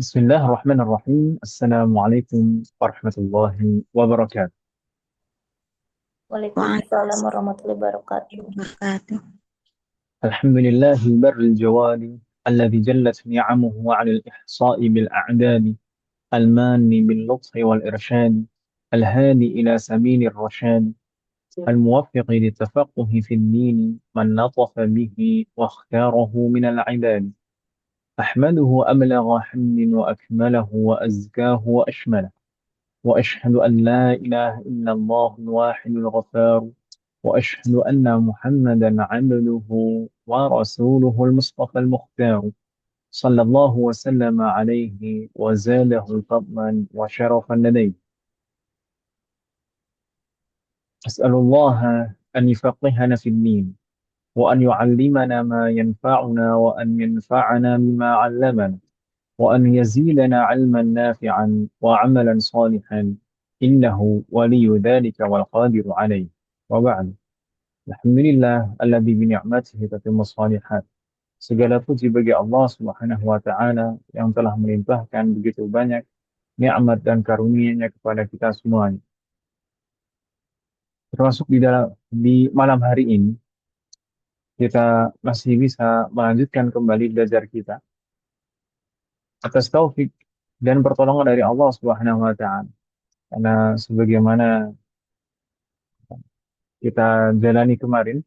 Bismillahirrahmanirrahim. Assalamualaikum warahmatullahi wabarakatuh. Waalaikumsalam warahmatullahi wabarakatuh. Wabarakatuh. Alhamdulillahi barril jawali alladhi jallat ni'amuhu 'ala al-ihsa'i bil a'dadi al-manni bil lutfi wal irshadi al-hadi ila saminir rashadi al-muwaffiqi litafaqquhi fid din man latafa bihi wa ikhtarahu min al-'ibadi ahmaduhu ablagha hamdin wa akmalahu wa azkahu wa ashmalahu وأشهد أن لا إله إلا الله الواحد الغفار وأشهد أن محمدا عبده ورسوله المصطفى المختار صلى الله وسلم عليه وزاده فضلا وشرفا لديه أسأل الله أن يفقهنا في الدين وأن يعلمنا ما ينفعنا وأن ينفعنا بما علمنا وأن يزيدنا علما نافعا وعملا صالحا إنه ولي ذلك والقادر عليه وبعد Alhamdulillah alladzi bi ni'matihi tatimmu shalihat. Segala puji bagi Allah Subhanahu wa taala yang telah melimpahkan begitu banyak nikmat dan karunia-Nya kepada kita semuanya. Termasuk di malam hari ini kita masih bisa melanjutkan kembali belajar kita atas taufik dan pertolongan dari Allah Subhanahu wa taala. Karena sebagaimana kita jalani kemarin,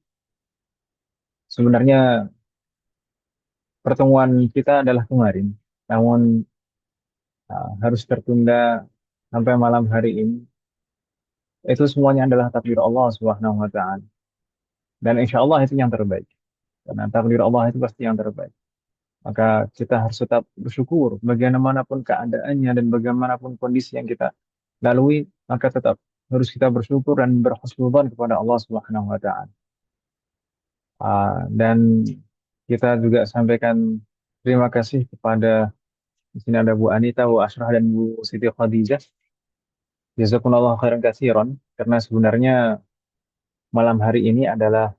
sebenarnya pertemuan kita adalah kemarin, namun harus tertunda sampai malam hari ini. Itu semuanya adalah takdir Allah Subhanahu wa taala. Dan insya Allah itu yang terbaik. Karena takdir Allah itu pasti yang terbaik. Maka kita harus tetap bersyukur bagaimanapun keadaannya dan bagaimanapun kondisi yang kita lalui, maka tetap harus kita bersyukur dan berhusnudzon kepada Allah Subhanahu wa taala. Dan kita juga sampaikan terima kasih kepada di sini ada Bu Anita, Bu Ashrah dan Bu Siti Khadijah. Jazakumullah khairan katsiran karena sebenarnya malam hari ini adalah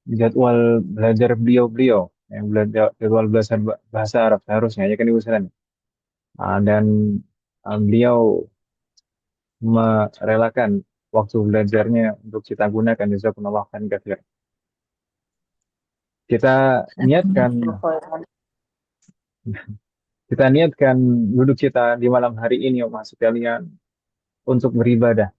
jadwal belajar beliau-beliau yang belajar jadwal belajar bahasa Arab seharusnya ya kan Ibu Selen. Dan beliau merelakan waktu belajarnya untuk kita gunakan jazakumullah khairan katsiran. Kita niatkan kita niatkan duduk kita di malam hari ini Mas sekalian untuk beribadah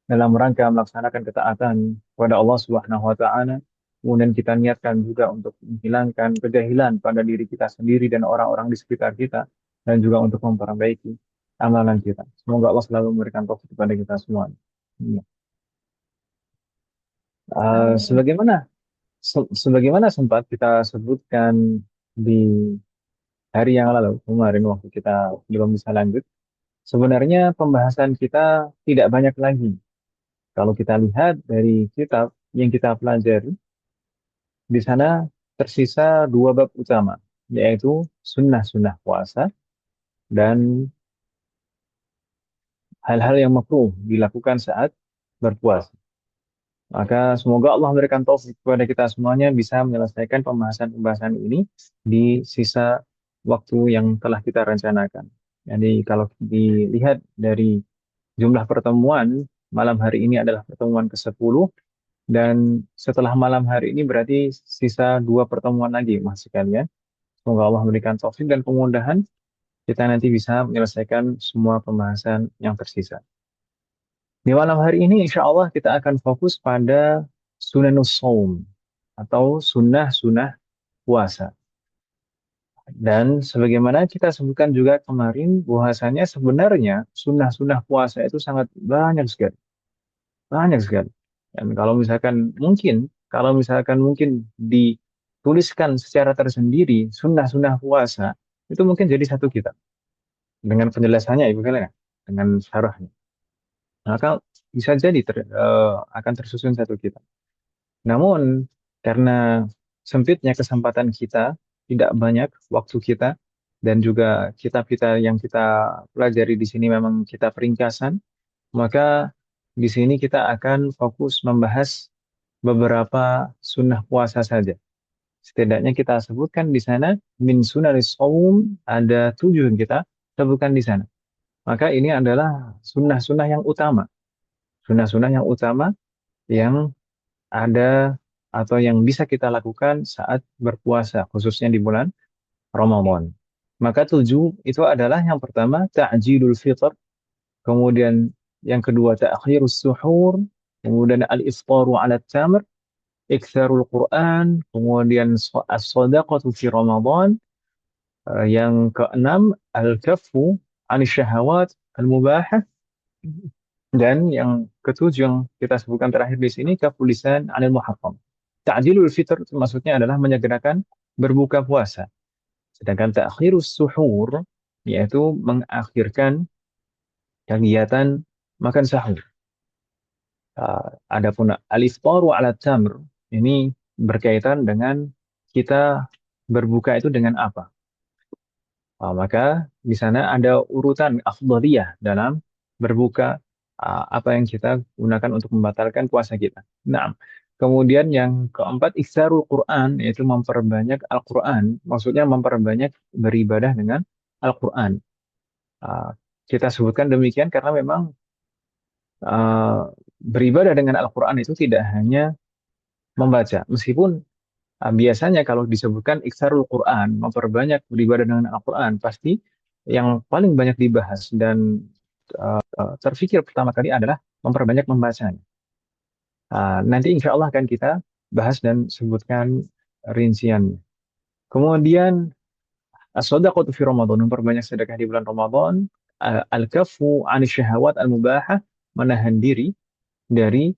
dalam rangka melaksanakan ketaatan kepada Allah Subhanahu wa taala. Kemudian kita niatkan juga untuk menghilangkan kejahilan pada diri kita sendiri dan orang-orang di sekitar kita dan juga untuk memperbaiki amalan kita. Semoga Allah selalu memberikan taufik kepada kita semua. Ya. Sebagaimana sebagaimana sempat kita sebutkan di hari yang lalu kemarin waktu kita belum bisa lanjut, sebenarnya pembahasan kita tidak banyak lagi. Kalau kita lihat dari kitab yang kita pelajari, di sana tersisa dua bab utama, yaitu sunnah-sunnah puasa dan hal-hal yang makruh dilakukan saat berpuasa. Maka semoga Allah memberikan taufik kepada kita semuanya bisa menyelesaikan pembahasan-pembahasan ini di sisa waktu yang telah kita rencanakan. Jadi kalau dilihat dari jumlah pertemuan, malam hari ini adalah pertemuan ke-10, dan setelah malam hari ini berarti sisa dua pertemuan lagi, Mas sekalian. Semoga Allah memberikan taufik dan kemudahan kita nanti bisa menyelesaikan semua pembahasan yang tersisa. Di malam hari ini insya Allah kita akan fokus pada sunanus saum atau sunnah-sunnah puasa. Dan sebagaimana kita sebutkan juga kemarin, bahwasanya sebenarnya sunnah-sunnah puasa itu sangat banyak sekali. Banyak sekali. Dan kalau misalkan mungkin dituliskan secara tersendiri sunnah-sunnah puasa, itu mungkin jadi satu kitab. Dengan penjelasannya, Ibu Helena, dengan syarahnya. Maka bisa jadi akan tersusun satu kitab. Namun, karena sempitnya kesempatan kita, tidak banyak waktu kita, dan juga kitab kita yang kita pelajari di sini memang kitab ringkasan, maka di sini kita akan fokus membahas beberapa sunnah puasa saja. Setidaknya kita sebutkan di sana min sunanis saum, ada 7 yang kita sebutkan di sana. Maka ini adalah sunnah-sunnah yang utama. Sunnah-sunnah yang utama yang ada atau yang bisa kita lakukan saat berpuasa, khususnya di bulan Ramadan. Maka 7 itu adalah yang pertama ta'jilul fitr, kemudian yang kedua ta'khirus suhur, kemudian al-iftaru 'ala tamr, iktsarul Quran, kemudian as-shadaqatu fi Ramadan, yang keenam al-kaffu 'ani syahawat al-mubahah, dan yang ketujuh yang kita sebutkan terakhir di sini kaful lisan 'anil muharram. Ta'jilul fitr maksudnya adalah menyegerakan berbuka puasa. Sedangkan ta'khirus suhur yaitu mengakhirkan kegiatan makan sahur. Adapun al-iftaru 'ala tamr ini berkaitan dengan kita berbuka itu dengan apa. Maka di sana ada urutan afdhaliyah dalam berbuka, apa yang kita gunakan untuk membatalkan puasa kita. Nah, kemudian yang keempat iksarul Quran yaitu memperbanyak Al-Quran, maksudnya memperbanyak beribadah dengan Al-Quran. Kita sebutkan demikian karena memang uh, beribadah dengan Al-Quran itu tidak hanya membaca, meskipun biasanya kalau disebutkan iksarul Quran, memperbanyak beribadah dengan Al-Quran, pasti yang paling banyak dibahas dan terfikir pertama kali adalah memperbanyak membacanya. Nanti insya Allah akan kita bahas dan sebutkan rinciannya. Kemudian as-shadaqatu fi Ramadan, memperbanyak sedekah di bulan Ramadan. Al-kaffu 'ani syahawat al-mubahah, menahan diri dari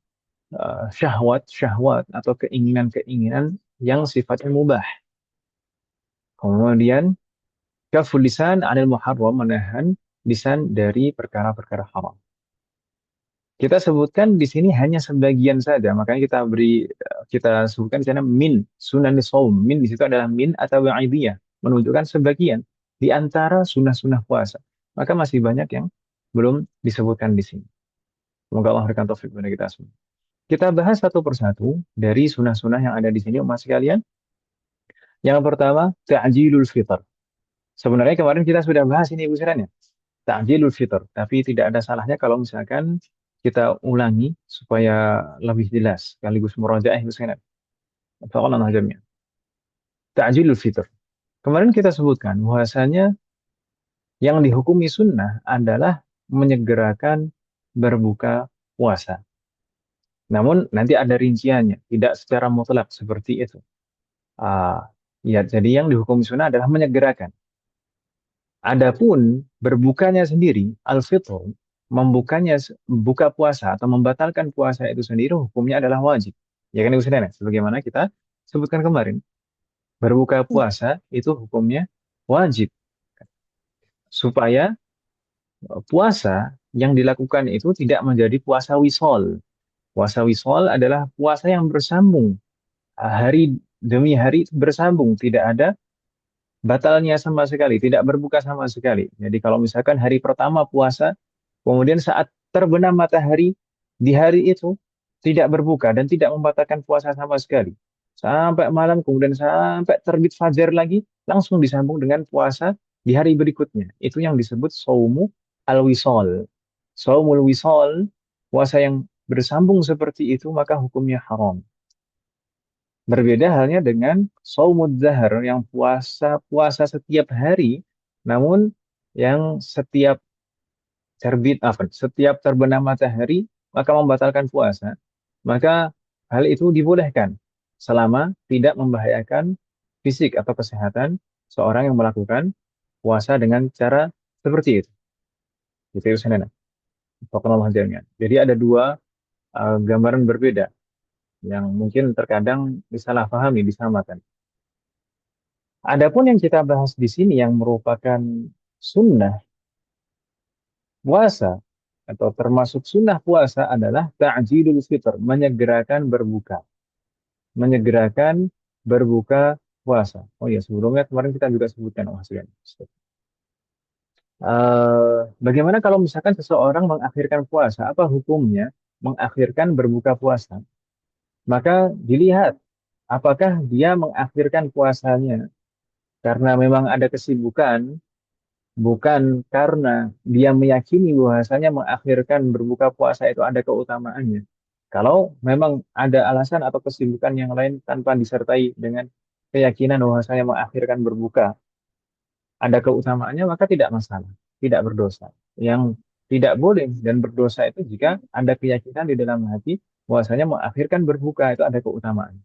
syahwat-syahwat atau keinginan-keinginan yang sifatnya mubah. Kemudian kaful lisan 'anil muharram, menahan lisan dari perkara-perkara haram. Kita sebutkan di sini hanya sebagian saja, makanya kita sebutkan di sana min sunan saum. Min di situ adalah min atau wa'idiyah, menunjukkan sebagian di antara sunnah-sunnah puasa. Maka masih banyak yang belum disebutkan di sini. Semoga Allah berikan taufik kepada kita semua. Kita bahas satu persatu dari sunnah-sunnah yang ada di sini, umat sekalian. Yang pertama, ta'jilul fitr. Sebenarnya kemarin kita sudah bahas ini Ibu Siran ya, ta'jilul fitr. Tapi tidak ada salahnya kalau misalkan kita ulangi supaya lebih jelas, sekaligus murajaah Ibu Siran. Faqala najamnya. Ta'jilul fitr. Kemarin kita sebutkan bahwasanya yang dihukumi sunnah adalah menyegerakan berbuka puasa. Namun nanti ada rinciannya, tidak secara mutlak seperti itu. Ya, jadi yang dihukumi sunnah adalah menyegerakan. Adapun berbukanya sendiri, al-fitr, buka puasa atau membatalkan puasa itu sendiri hukumnya adalah wajib. Ya kan Ibu Sudana? Sebagaimana kita sebutkan kemarin, berbuka puasa itu hukumnya wajib. Supaya puasa yang dilakukan itu tidak menjadi puasa wisol. Puasa wisol adalah puasa yang bersambung. Hari demi hari itu bersambung, tidak ada batalnya sama sekali, tidak berbuka sama sekali. Jadi kalau misalkan hari pertama puasa, kemudian saat terbenam matahari di hari itu tidak berbuka dan tidak membatalkan puasa sama sekali. Sampai malam, kemudian sampai terbit fajar lagi, langsung disambung dengan puasa di hari berikutnya. Itu yang disebut saumu al-wisol. Saumul wisol, puasa yang bersambung seperti itu, maka hukumnya haram. Berbeda halnya dengan saumud dahar, yang puasa setiap hari, namun yang setiap terbenam matahari maka membatalkan puasa. Maka hal itu dibolehkan selama tidak membahayakan fisik atau kesehatan seorang yang melakukan puasa dengan cara seperti itu. Gitu ya, Ustaz. Jadi ada dua gambaran berbeda yang mungkin terkadang disalahpahami, disamakan. Adapun yang kita bahas di sini yang merupakan sunnah puasa atau termasuk sunnah puasa adalah ta'jilul fitr, menyegerakan berbuka puasa. Oh ya, sebelumnya kemarin kita juga sebutkan, oh hasilnya. Bagaimana kalau misalkan seseorang mengakhirkan puasa? Apa hukumnya mengakhirkan berbuka puasa? Maka dilihat apakah dia mengakhirkan puasanya karena memang ada kesibukan, bukan karena dia meyakini bahwasanya mengakhirkan berbuka puasa itu ada keutamaannya. Kalau memang ada alasan atau kesibukan yang lain tanpa disertai dengan keyakinan bahwasanya mengakhirkan berbuka ada keutamaannya, maka tidak masalah, tidak berdosa. Yang tidak boleh dan berdosa itu jika ada keyakinan di dalam hati bahwasanya mengakhirkan berbuka itu ada keutamaan.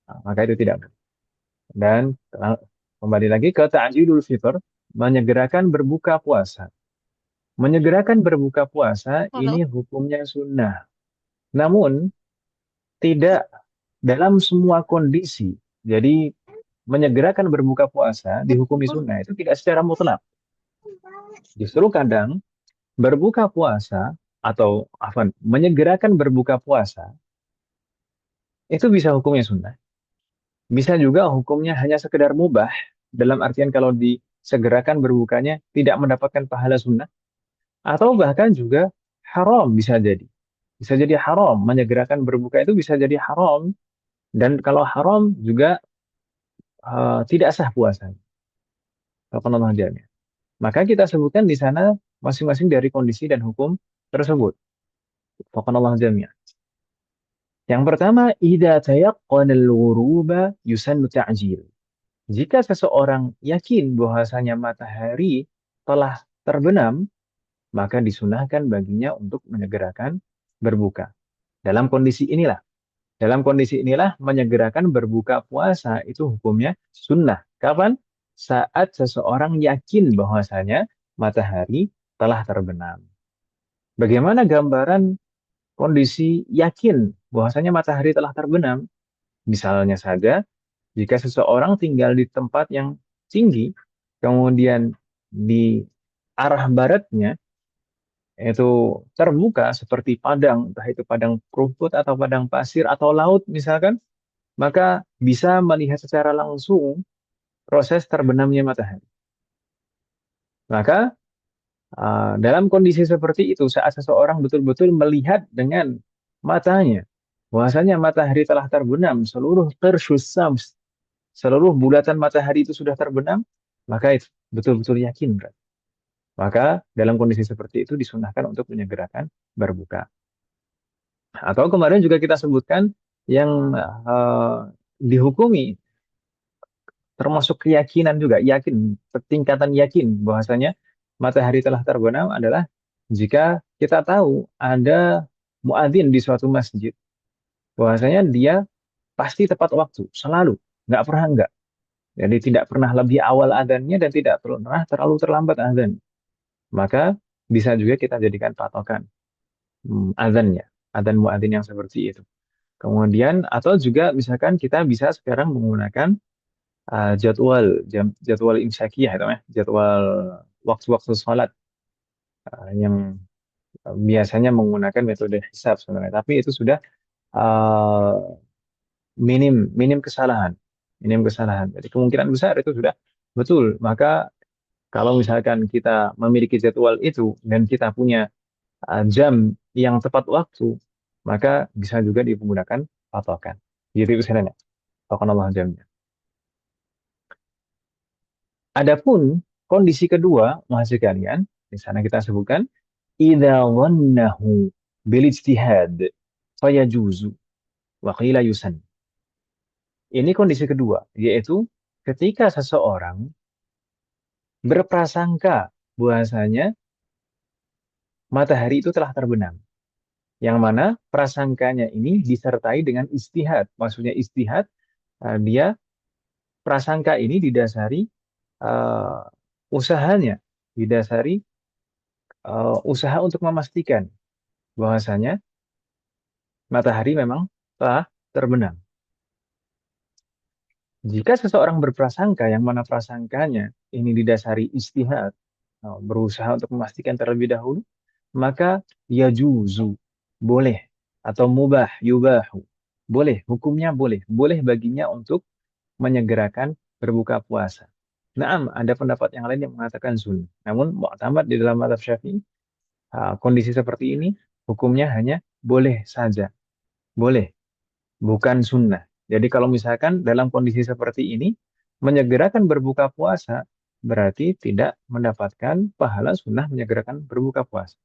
Nah, maka itu tidak boleh. Dan kembali lagi ke ta'jilul fitr, menyegerakan berbuka puasa. Menyegerakan berbuka puasa Halo. ini hukumnya sunnah. Namun tidak dalam semua kondisi. Jadi menyegerakan berbuka puasa dihukumi sunnah itu tidak secara mutlak. Justru kadang berbuka puasa atau apa menyegerakan berbuka puasa itu bisa hukumnya sunnah. Bisa juga hukumnya hanya sekedar mubah dalam artian kalau disegerakan berbukanya tidak mendapatkan pahala sunnah atau bahkan juga haram bisa jadi. Bisa jadi haram menyegerakan berbuka itu bisa jadi haram dan kalau haram juga tidak sah puasanya. Allah jami'an. Maka kita sebutkan di sana masing-masing dari kondisi dan hukum tersebut. Allah jami'an. Yang pertama, idza tayaqqana al-ghuruba yusannu ta'jil. Jika seseorang yakin bahwasanya matahari telah terbenam, maka disunahkan baginya untuk menyegerakan berbuka. Dalam kondisi inilah, menyegerakan berbuka puasa itu hukumnya sunnah. Kapan? Saat seseorang yakin bahwasanya matahari telah terbenam. Bagaimana gambaran kondisi yakin bahwasanya matahari telah terbenam? Misalnya saja, jika seseorang tinggal di tempat yang tinggi, kemudian di arah baratnya itu terbuka seperti padang, entah itu padang rumput atau padang pasir atau laut misalkan, maka bisa melihat secara langsung proses terbenamnya matahari. Maka dalam kondisi seperti itu, saat seseorang betul-betul melihat dengan matanya, bahwasanya matahari telah terbenam, seluruh tersyus syams, seluruh bulatan matahari itu sudah terbenam, maka itu betul-betul yakin. Berarti. Maka dalam kondisi seperti itu disunahkan untuk menyegerakan berbuka. Atau kemarin juga kita sebutkan yang dihukumi termasuk keyakinan juga, yakin, tingkatan yakin bahwasanya matahari telah terbenam adalah jika kita tahu ada muadzin di suatu masjid, bahwasanya dia pasti tepat waktu, selalu, nggak pernah enggak. Jadi tidak pernah lebih awal adzannya dan tidak pernah terlalu terlambat adzan. Maka bisa juga kita jadikan patokan adzannya, adzan muadzin yang seperti itu. Kemudian atau juga misalkan kita bisa sekarang menggunakan jadwal imsakiyah itu ya, jadwal waktu-waktu sholat yang biasanya menggunakan metode hisab sebenarnya. Tapi itu sudah uh, minim minim kesalahan, minim kesalahan. Jadi kemungkinan besar itu sudah betul. Maka kalau misalkan kita memiliki jadwal itu dan kita punya jam yang tepat waktu, maka bisa juga digunakan patokan. Gitu itu sebenarnya. Patokan Allah jamnya. Adapun kondisi kedua, mahasiswa kalian, di sana kita sebutkan, idza dhannahu bil ijtihad fayajuzu wa qila yusan. Ini kondisi kedua, yaitu ketika seseorang berprasangka bahwasanya matahari itu telah terbenam. Yang mana prasangkanya ini disertai dengan istihad. Maksudnya istihad, dia prasangka ini didasari uh, usahanya, didasari usaha untuk memastikan bahwasanya matahari memang telah terbenam. Jika seseorang berprasangka yang mana prasangkanya ini didasari istihad, berusaha untuk memastikan terlebih dahulu, maka yajuzu, boleh, atau mubah, yubahu, boleh, hukumnya boleh, boleh baginya untuk menyegerakan berbuka puasa. Naam, ada pendapat yang lain yang mengatakan sunnah. Namun, mu'tamad di dalam mazhab Syafi'i, kondisi seperti ini, hukumnya hanya boleh saja. Boleh, bukan sunnah. Jadi kalau misalkan dalam kondisi seperti ini, menyegerakan berbuka puasa berarti tidak mendapatkan pahala sunnah menyegerakan berbuka puasa.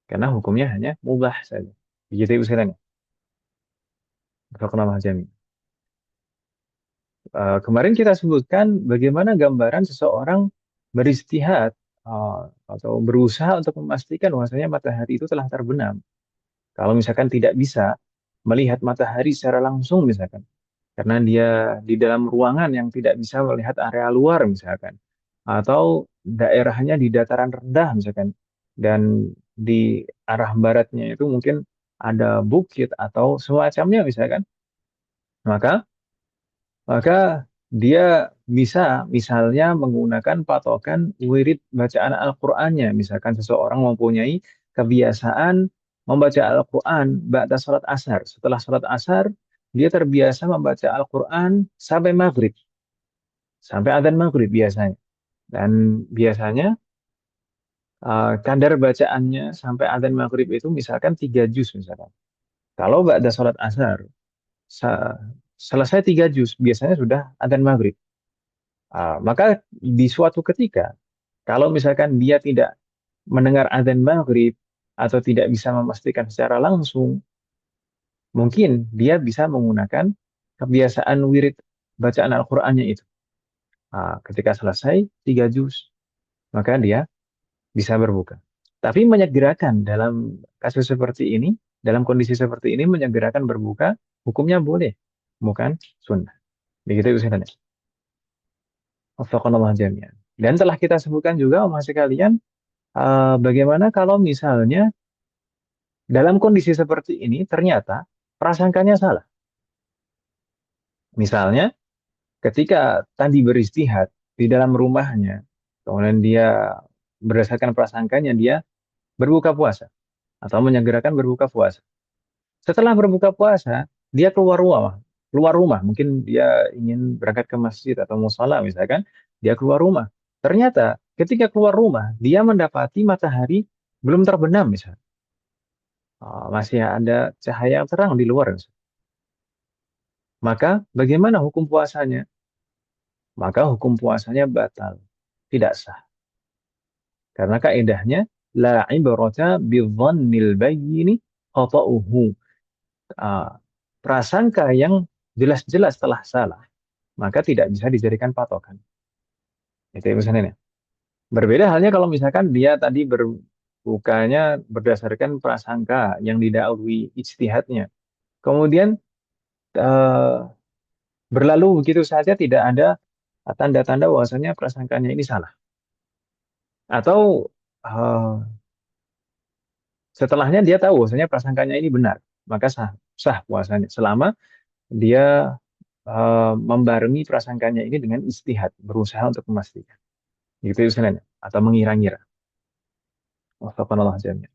Karena hukumnya hanya mubah saja. Begitu Ibu sekalian. Barakallahu jami. Kemarin kita sebutkan bagaimana gambaran seseorang beristihad atau berusaha untuk memastikan bahwasanya matahari itu telah terbenam. Kalau misalkan tidak bisa melihat matahari secara langsung misalkan, karena dia di dalam ruangan yang tidak bisa melihat area luar misalkan, atau daerahnya di dataran rendah misalkan, dan di arah baratnya itu mungkin ada bukit atau semacamnya misalkan, maka maka dia bisa misalnya menggunakan patokan wirid bacaan Al-Qur'annya. Misalkan seseorang mempunyai kebiasaan membaca Al-Qur'an ba'da salat asar. Setelah salat asar, dia terbiasa membaca Al-Qur'an sampai maghrib, sampai adzan maghrib biasanya. Dan biasanya kadar bacaannya sampai adzan maghrib itu misalkan 3 juz misalkan. Kalau ba'da salat asar, sa- selesai 3 juz, biasanya sudah adzan maghrib. Maka di suatu ketika, kalau misalkan dia tidak mendengar adzan maghrib atau tidak bisa memastikan secara langsung, mungkin dia bisa menggunakan kebiasaan wirid bacaan Al-Qur'annya itu. Ketika selesai 3 juz, maka dia bisa berbuka. Tapi menyegerakan dalam kasus seperti ini, dalam kondisi seperti ini, menyegerakan berbuka, hukumnya boleh, bukan sunnah. Begitu usahanya. Wafaqanallah jami'an. Dan telah kita sebutkan juga, Mas sekalian, bagaimana kalau misalnya dalam kondisi seperti ini ternyata prasangkanya salah. Misalnya ketika tadi beristihad di dalam rumahnya, kemudian dia berdasarkan prasangkanya dia berbuka puasa atau menyegerakan berbuka puasa. Setelah berbuka puasa, dia keluar rumah. Keluar rumah, mungkin dia ingin berangkat ke masjid atau musala misalkan, dia keluar rumah. Ternyata ketika keluar rumah, dia mendapati matahari belum terbenam misalnya. Masih ada cahaya yang terang di luar. Maka bagaimana hukum puasanya? Maka hukum puasanya batal, tidak sah. Karena kaidahnya la ibrata bidzannil bayyini khata'uhu. Ah, Prasangka yang jelas-jelas telah salah, maka tidak bisa dijadikan patokan. Itu ya misalnya. Berbeda halnya kalau misalkan dia tadi berbukanya berdasarkan prasangka yang didahului ijtihadnya. Kemudian eh, berlalu begitu saja tidak ada tanda-tanda bahwasanya prasangkanya ini salah. Atau setelahnya dia tahu bahwasanya prasangkanya ini benar, maka sah sah puasanya selama dia membarengi prasangkanya ini dengan ijtihad, berusaha untuk memastikan. Gitu istilahnya atau mengira-ngira. Wafaqanallah jami'an.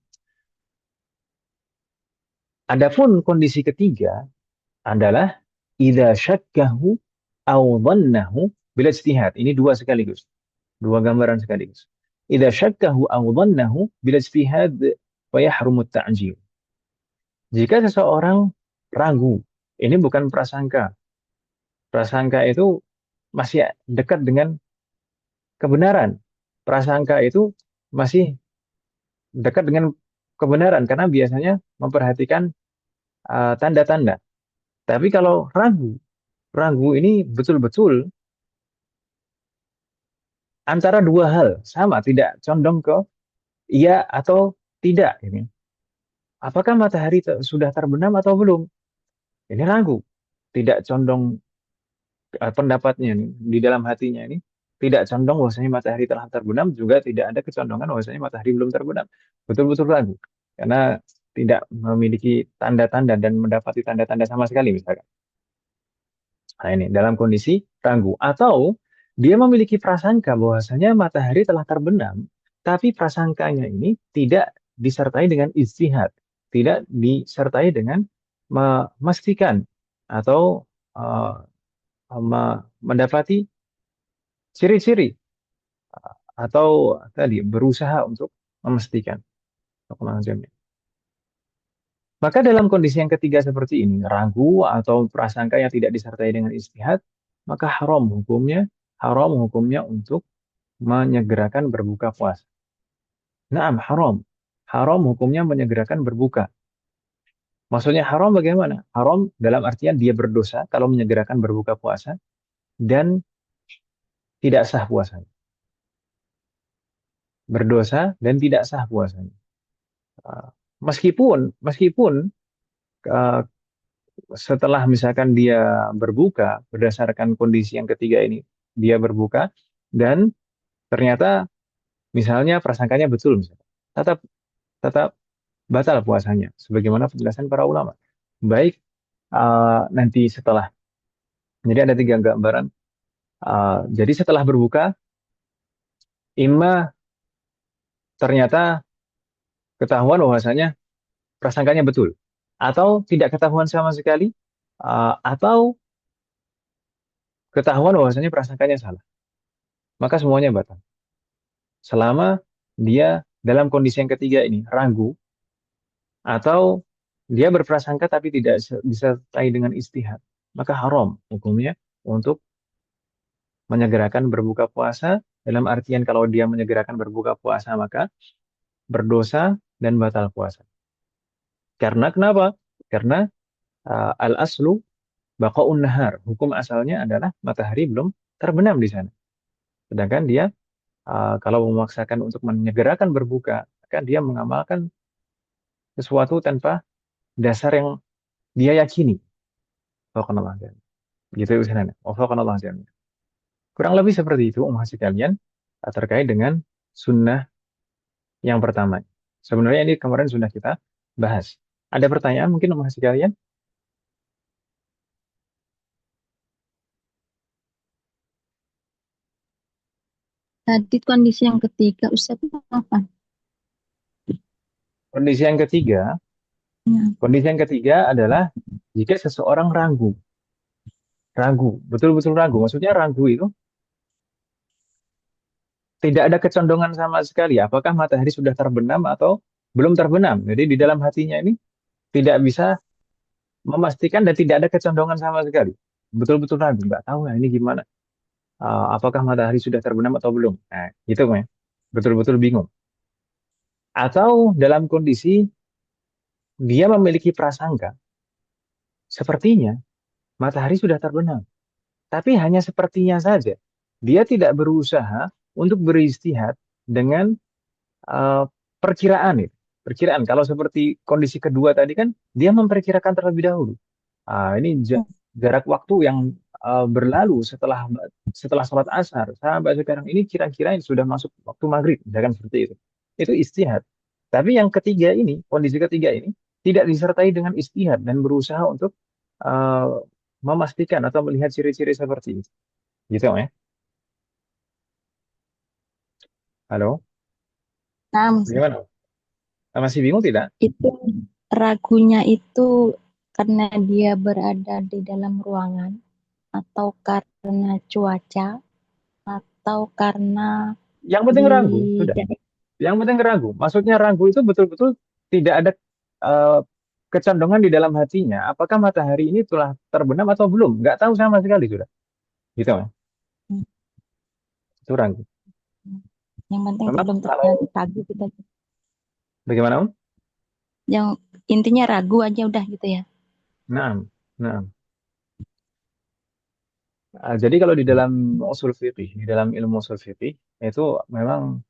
Adapun kondisi ketiga adalah idza syakkahu aw dhannahu bila ijtihad. Ini dua sekaligus. Dua gambaran sekaligus. Idza syakkahu aw dhannahu bila ijtihad fa yahrumu ta'jil. Jika seseorang ragu, ini bukan prasangka. Prasangka itu masih dekat dengan kebenaran. Prasangka itu masih dekat dengan kebenaran karena biasanya memperhatikan tanda-tanda. Tapi kalau ragu, ragu ini betul-betul antara dua hal sama, tidak condong ke iya atau tidak. Ini. Apakah matahari sudah terbenam atau belum? Ini ragu, tidak condong pendapatnya ini, di dalam hatinya ini tidak condong bahwasanya matahari telah terbenam, juga tidak ada kecondongan bahwasanya matahari belum terbenam. Betul-betul ragu karena tidak memiliki tanda-tanda dan mendapati tanda-tanda sama sekali misalkan. Nah ini dalam kondisi ragu atau dia memiliki prasangka bahwasanya matahari telah terbenam, tapi prasangkanya ini tidak disertai dengan ijtihad, tidak disertai dengan memastikan atau mendapati ciri-ciri atau tadi berusaha untuk memastikan. Maka dalam kondisi yang ketiga seperti ini, ragu atau prasangka yang tidak disertai dengan istihad, maka haram hukumnya untuk menyegerakan berbuka puasa. Naam, haram. Haram hukumnya menyegerakan berbuka. Maksudnya haram bagaimana? Haram dalam artian dia berdosa kalau menyegerakan berbuka puasa dan tidak sah puasanya. Berdosa dan tidak sah puasanya. Uh, meskipun uh, setelah misalkan dia berbuka berdasarkan kondisi yang ketiga ini, dia berbuka dan ternyata misalnya prasangkanya betul misalnya, tetap tetap batal puasanya sebagaimana penjelasan para ulama. Baik nanti setelah, jadi ada tiga gambaran. Jadi setelah berbuka, imma ternyata ketahuan bahwasanya prasangkanya betul, atau tidak ketahuan sama sekali, atau ketahuan bahwasanya prasangkanya salah, maka semuanya batal. Selama dia dalam kondisi yang ketiga ini ragu, atau dia berprasangka tapi tidak disertai dengan istihad, maka haram hukumnya untuk menyegerakan berbuka puasa. Dalam artian kalau dia menyegerakan berbuka puasa maka berdosa dan batal puasa. Karena kenapa? Karena al-aslu baqaun nahar. Hukum asalnya adalah matahari belum terbenam di sana. Sedangkan dia kalau memaksakan untuk menyegerakan berbuka, maka dia mengamalkan sesuatu tanpa dasar yang dia yakini. Wafaqanallah jami'an. Gitu usahanya. Wafaqanallah jami'an. Kurang lebih seperti itu, umat sekalian, terkait dengan sunnah yang pertama. Sebenarnya ini kemarin sudah kita bahas. Ada pertanyaan mungkin umat sekalian? Tadi kondisi yang ketiga, Ustaz itu apa? Kondisi yang ketiga, Ya. kondisi yang ketiga adalah jika seseorang ragu, ragu, betul-betul ragu. Maksudnya ragu itu tidak ada kecondongan sama sekali. Apakah matahari sudah terbenam atau belum terbenam? Jadi di dalam hatinya ini tidak bisa memastikan dan tidak ada kecondongan sama sekali. Betul-betul ragu, nggak tahu ya ini gimana. Apakah matahari sudah terbenam atau belum? Nah, gitu ya. Betul-betul bingung. Atau dalam kondisi dia memiliki prasangka, sepertinya matahari sudah terbenam. Tapi hanya sepertinya saja. Dia tidak berusaha untuk beristihad dengan uh, perkiraan itu. Perkiraan. Kalau seperti kondisi kedua tadi kan, dia memperkirakan terlebih dahulu. Ini jarak waktu yang berlalu setelah setelah sholat asar sampai sekarang ini kira-kira sudah masuk waktu maghrib, misalkan seperti itu. Itu istihad. Tapi yang ketiga ini, kondisi ketiga ini tidak disertai dengan istihad dan berusaha untuk uh, memastikan atau melihat ciri-ciri seperti itu. Gitu ya. Halo, Nah, Ustaz, bagaimana? Masih bingung tidak? itu ragunya itu karena dia berada di dalam ruangan atau karena cuaca atau karena Yang penting di ragu, sudah. Yang penting ragu. Maksudnya ragu itu betul-betul tidak ada eh, kecondongan di dalam hatinya. Apakah matahari ini telah terbenam atau belum? Nggak tahu sama sekali sudah. Gitu ya. Itu ragu. yang penting Memang belum kalau terjadi ragu kita. bagaimana Om? Yang intinya ragu aja udah gitu ya. Nah, nah. Jadi kalau di dalam usul fikih, di dalam ilmu usul fikih itu memang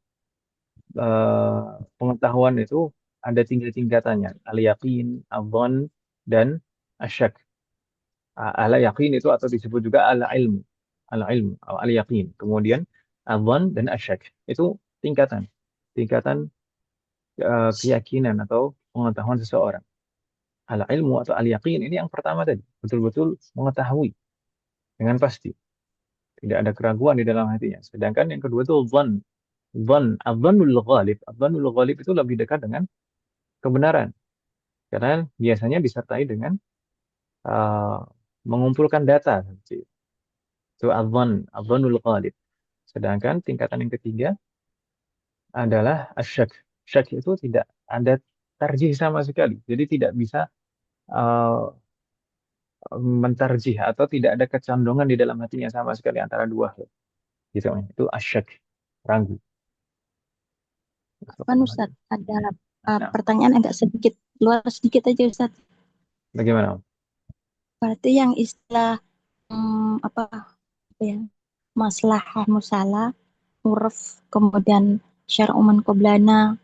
pengetahuan itu ada tiga tingkatannya, al-yaqin, al-dhan, dan asyak. Al-yaqin itu atau disebut juga al-ilmu, al-ilmu, atau al-yaqin. Kemudian al-dhan dan asyak. Itu tingkatan, tingkatan keyakinan atau pengetahuan seseorang. Al-ilmu atau al-yaqin ini yang pertama tadi, betul-betul mengetahui dengan pasti. Tidak ada keraguan di dalam hatinya. Sedangkan yang kedua itu dhan. Dhan, adzanul ghalib. Adzanul ghalib itu lebih dekat dengan kebenaran. Karena biasanya disertai dengan uh, mengumpulkan data. Seperti itu adzan, adzanul ghalib. Sedangkan tingkatan yang ketiga adalah asyak. Syak itu tidak ada tarjih sama sekali. Jadi tidak bisa eh, mentarjih atau tidak ada kecondongan di dalam hatinya sama sekali antara dua hal. Gitu. Itu asyak, ragu. Kan Ustaz, ada Nah, pertanyaan agak sedikit, luar sedikit aja Ustaz. bagaimana? Berarti yang istilah apa ya, maslahah musalah, uruf, kemudian syar'uman qoblana,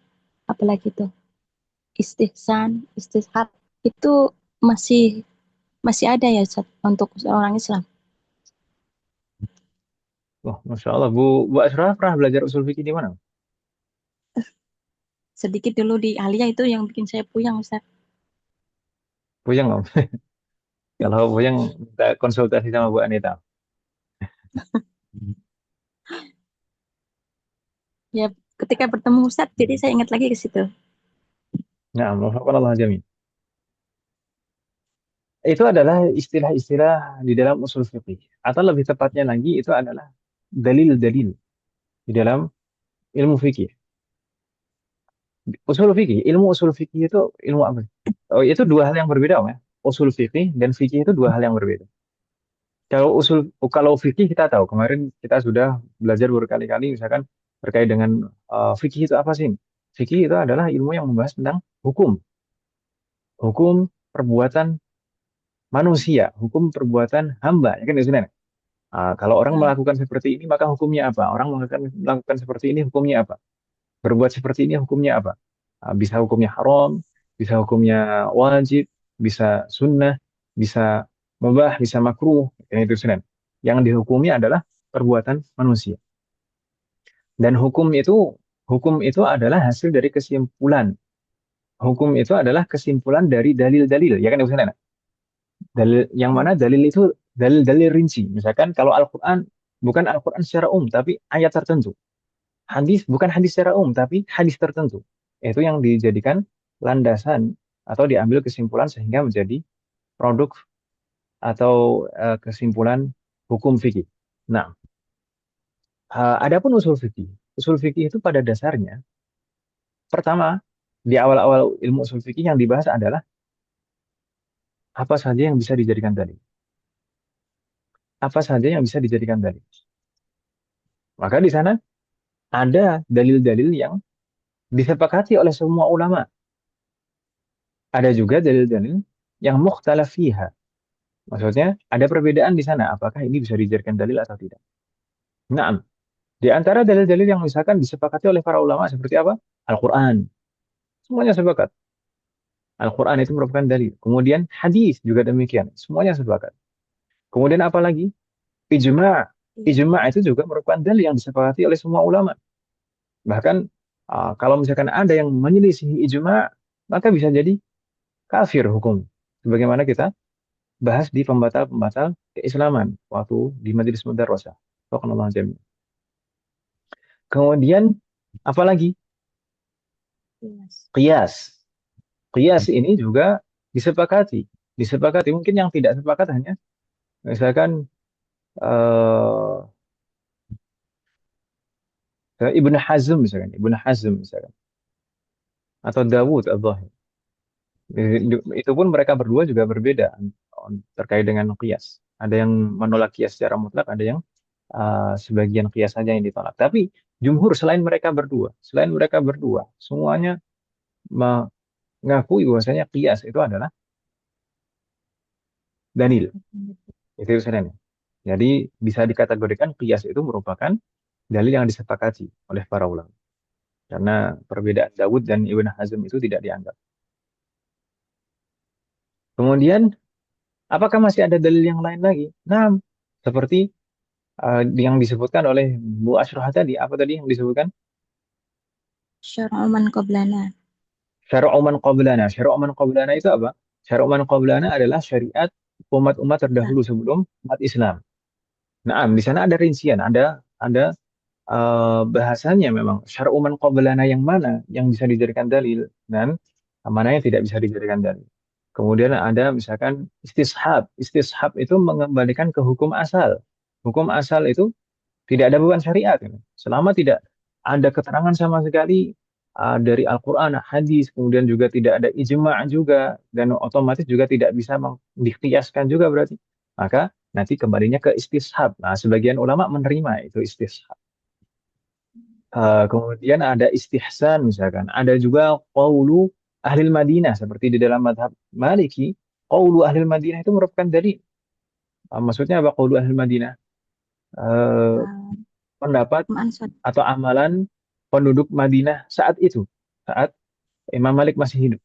apalagi itu, istihsan, istishab, itu masih masih ada ya Ustaz, untuk orang Islam. Wah, Masya Allah. Bu Ashraf pernah belajar usul fikih di mana? Sedikit dulu di Alia itu yang bikin saya puyeng Ustaz. Puyeng nggak? Kalau puyeng, minta konsultasi sama Bu Anita. Ya, ketika bertemu Ustaz, jadi saya ingat lagi ke situ. Nah, Allah jamin. Itu adalah istilah-istilah di dalam usul fikih. Atau lebih tepatnya lagi, itu adalah dalil-dalil di dalam ilmu fikih. Usul fikih, ilmu usul fikih itu ilmu apa? Oh, itu dua hal yang berbeda, Om, ya. Usul fikih dan fikih itu dua hal yang berbeda. Kalau fikih kita tahu, kemarin kita sudah belajar berkali-kali misalkan terkait dengan fikih itu apa sih? Fikih itu adalah ilmu yang membahas tentang hukum, hukum perbuatan manusia, hukum perbuatan hamba, ya kan itu sebenarnya. Kalau orang Nah, melakukan seperti ini, maka hukumnya apa? Orang melakukan seperti ini, hukumnya apa? Berbuat seperti ini, hukumnya apa? Bisa hukumnya haram, bisa hukumnya wajib, bisa sunnah, bisa mubah, bisa makruh, ya itu sebenarnya. Yang dihukumi adalah perbuatan manusia. Dan hukum itu adalah hasil dari kesimpulan. Hukum itu adalah kesimpulan dari dalil-dalil, ya kan Ibu Sana? Dalil yang mana dalil itu dalil-dalil rinci. Misalkan kalau Al-Qur'an bukan Al-Qur'an secara tapi ayat tertentu. Hadis bukan hadis secara tapi hadis tertentu. Itu yang dijadikan landasan atau diambil kesimpulan sehingga menjadi produk atau kesimpulan hukum fikih. Nah, adapun usul fikih. Usul fikih itu pada dasarnya pertama, di awal-awal ilmu usul fikih yang dibahas adalah apa saja yang bisa dijadikan dalil. Apa saja yang bisa dijadikan dalil. Maka di sana ada dalil-dalil yang disepakati oleh semua ulama. Ada juga dalil-dalil yang mukhtalaf fiha. Maksudnya ada perbedaan di sana. Apakah ini bisa dijadikan dalil atau tidak? Nah, di antara dalil-dalil yang misalkan disepakati oleh para ulama seperti apa? Al-Quran. Semuanya sepakat. Al-Quran itu merupakan dalil. Kemudian hadis juga demikian. Semuanya sepakat. Kemudian apa lagi? Ijma'. Ijma' itu juga merupakan dalil yang disepakati oleh semua ulama. Bahkan kalau misalkan ada yang menyelisihi ijma', maka bisa jadi kafir hukum. Sebagaimana kita bahas di pembatal-pembatal keislaman waktu di Majelis Mudarrasah. Subhanallah jami. Kemudian apalagi? yes. Qiyas. Qiyas ini juga disepakati. Disepakati. Mungkin yang tidak sepakat hanya misalkan eh, Ibnu Hazm misalkan, Ibnu Hazm misalkan, atau Dawud al-Zahir. Itu pun mereka berdua juga berbeda terkait dengan qiyas. Ada yang menolak qiyas secara mutlak, ada yang sebagian qiyas saja yang ditolak. Tapi jumhur selain mereka berdua, semuanya mengakui bahwasanya qiyas itu adalah dalil. Itu sebenarnya. Jadi bisa dikategorikan qiyas itu merupakan dalil yang disepakati oleh para ulama. Karena perbedaan Dawud dan Ibn Hazm itu tidak dianggap. Kemudian, apakah masih ada dalil yang lain lagi? Nah, seperti yang disebutkan oleh Bu Ashrah tadi, apa tadi yang disebutkan? Syar'uman qoblana. Syara'u man qablana. Syara'u man qablana itu apa? Syara'u man qablana adalah syariat umat-umat Nah, terdahulu sebelum umat Islam. Nah, di sana ada rincian, ada bahasanya memang syara'u man qablana yang mana yang bisa dijadikan dalil dan mana yang tidak bisa dijadikan dalil. Kemudian ada misalkan istishab. Istishab itu mengembalikan ke hukum asal. Hukum asal itu tidak ada beban syariat. Selama tidak ada keterangan sama sekali dari Al-Quran, hadis, kemudian juga tidak ada ijma' juga, dan otomatis juga tidak bisa dikiaskan juga berarti. Maka nanti kembalinya ke istishab. Nah, sebagian ulama menerima itu istishab. Kemudian ada istihsan misalkan. Ada juga qaulu ahlil Madinah seperti di dalam madhab Maliki. Qaulu ahlil Madinah itu merupakan dalil. Maksudnya apa qaulu ahlil Madinah? Eh, Uh, Pendapat Ansor. atau amalan penduduk Madinah saat itu, saat Imam Malik masih hidup.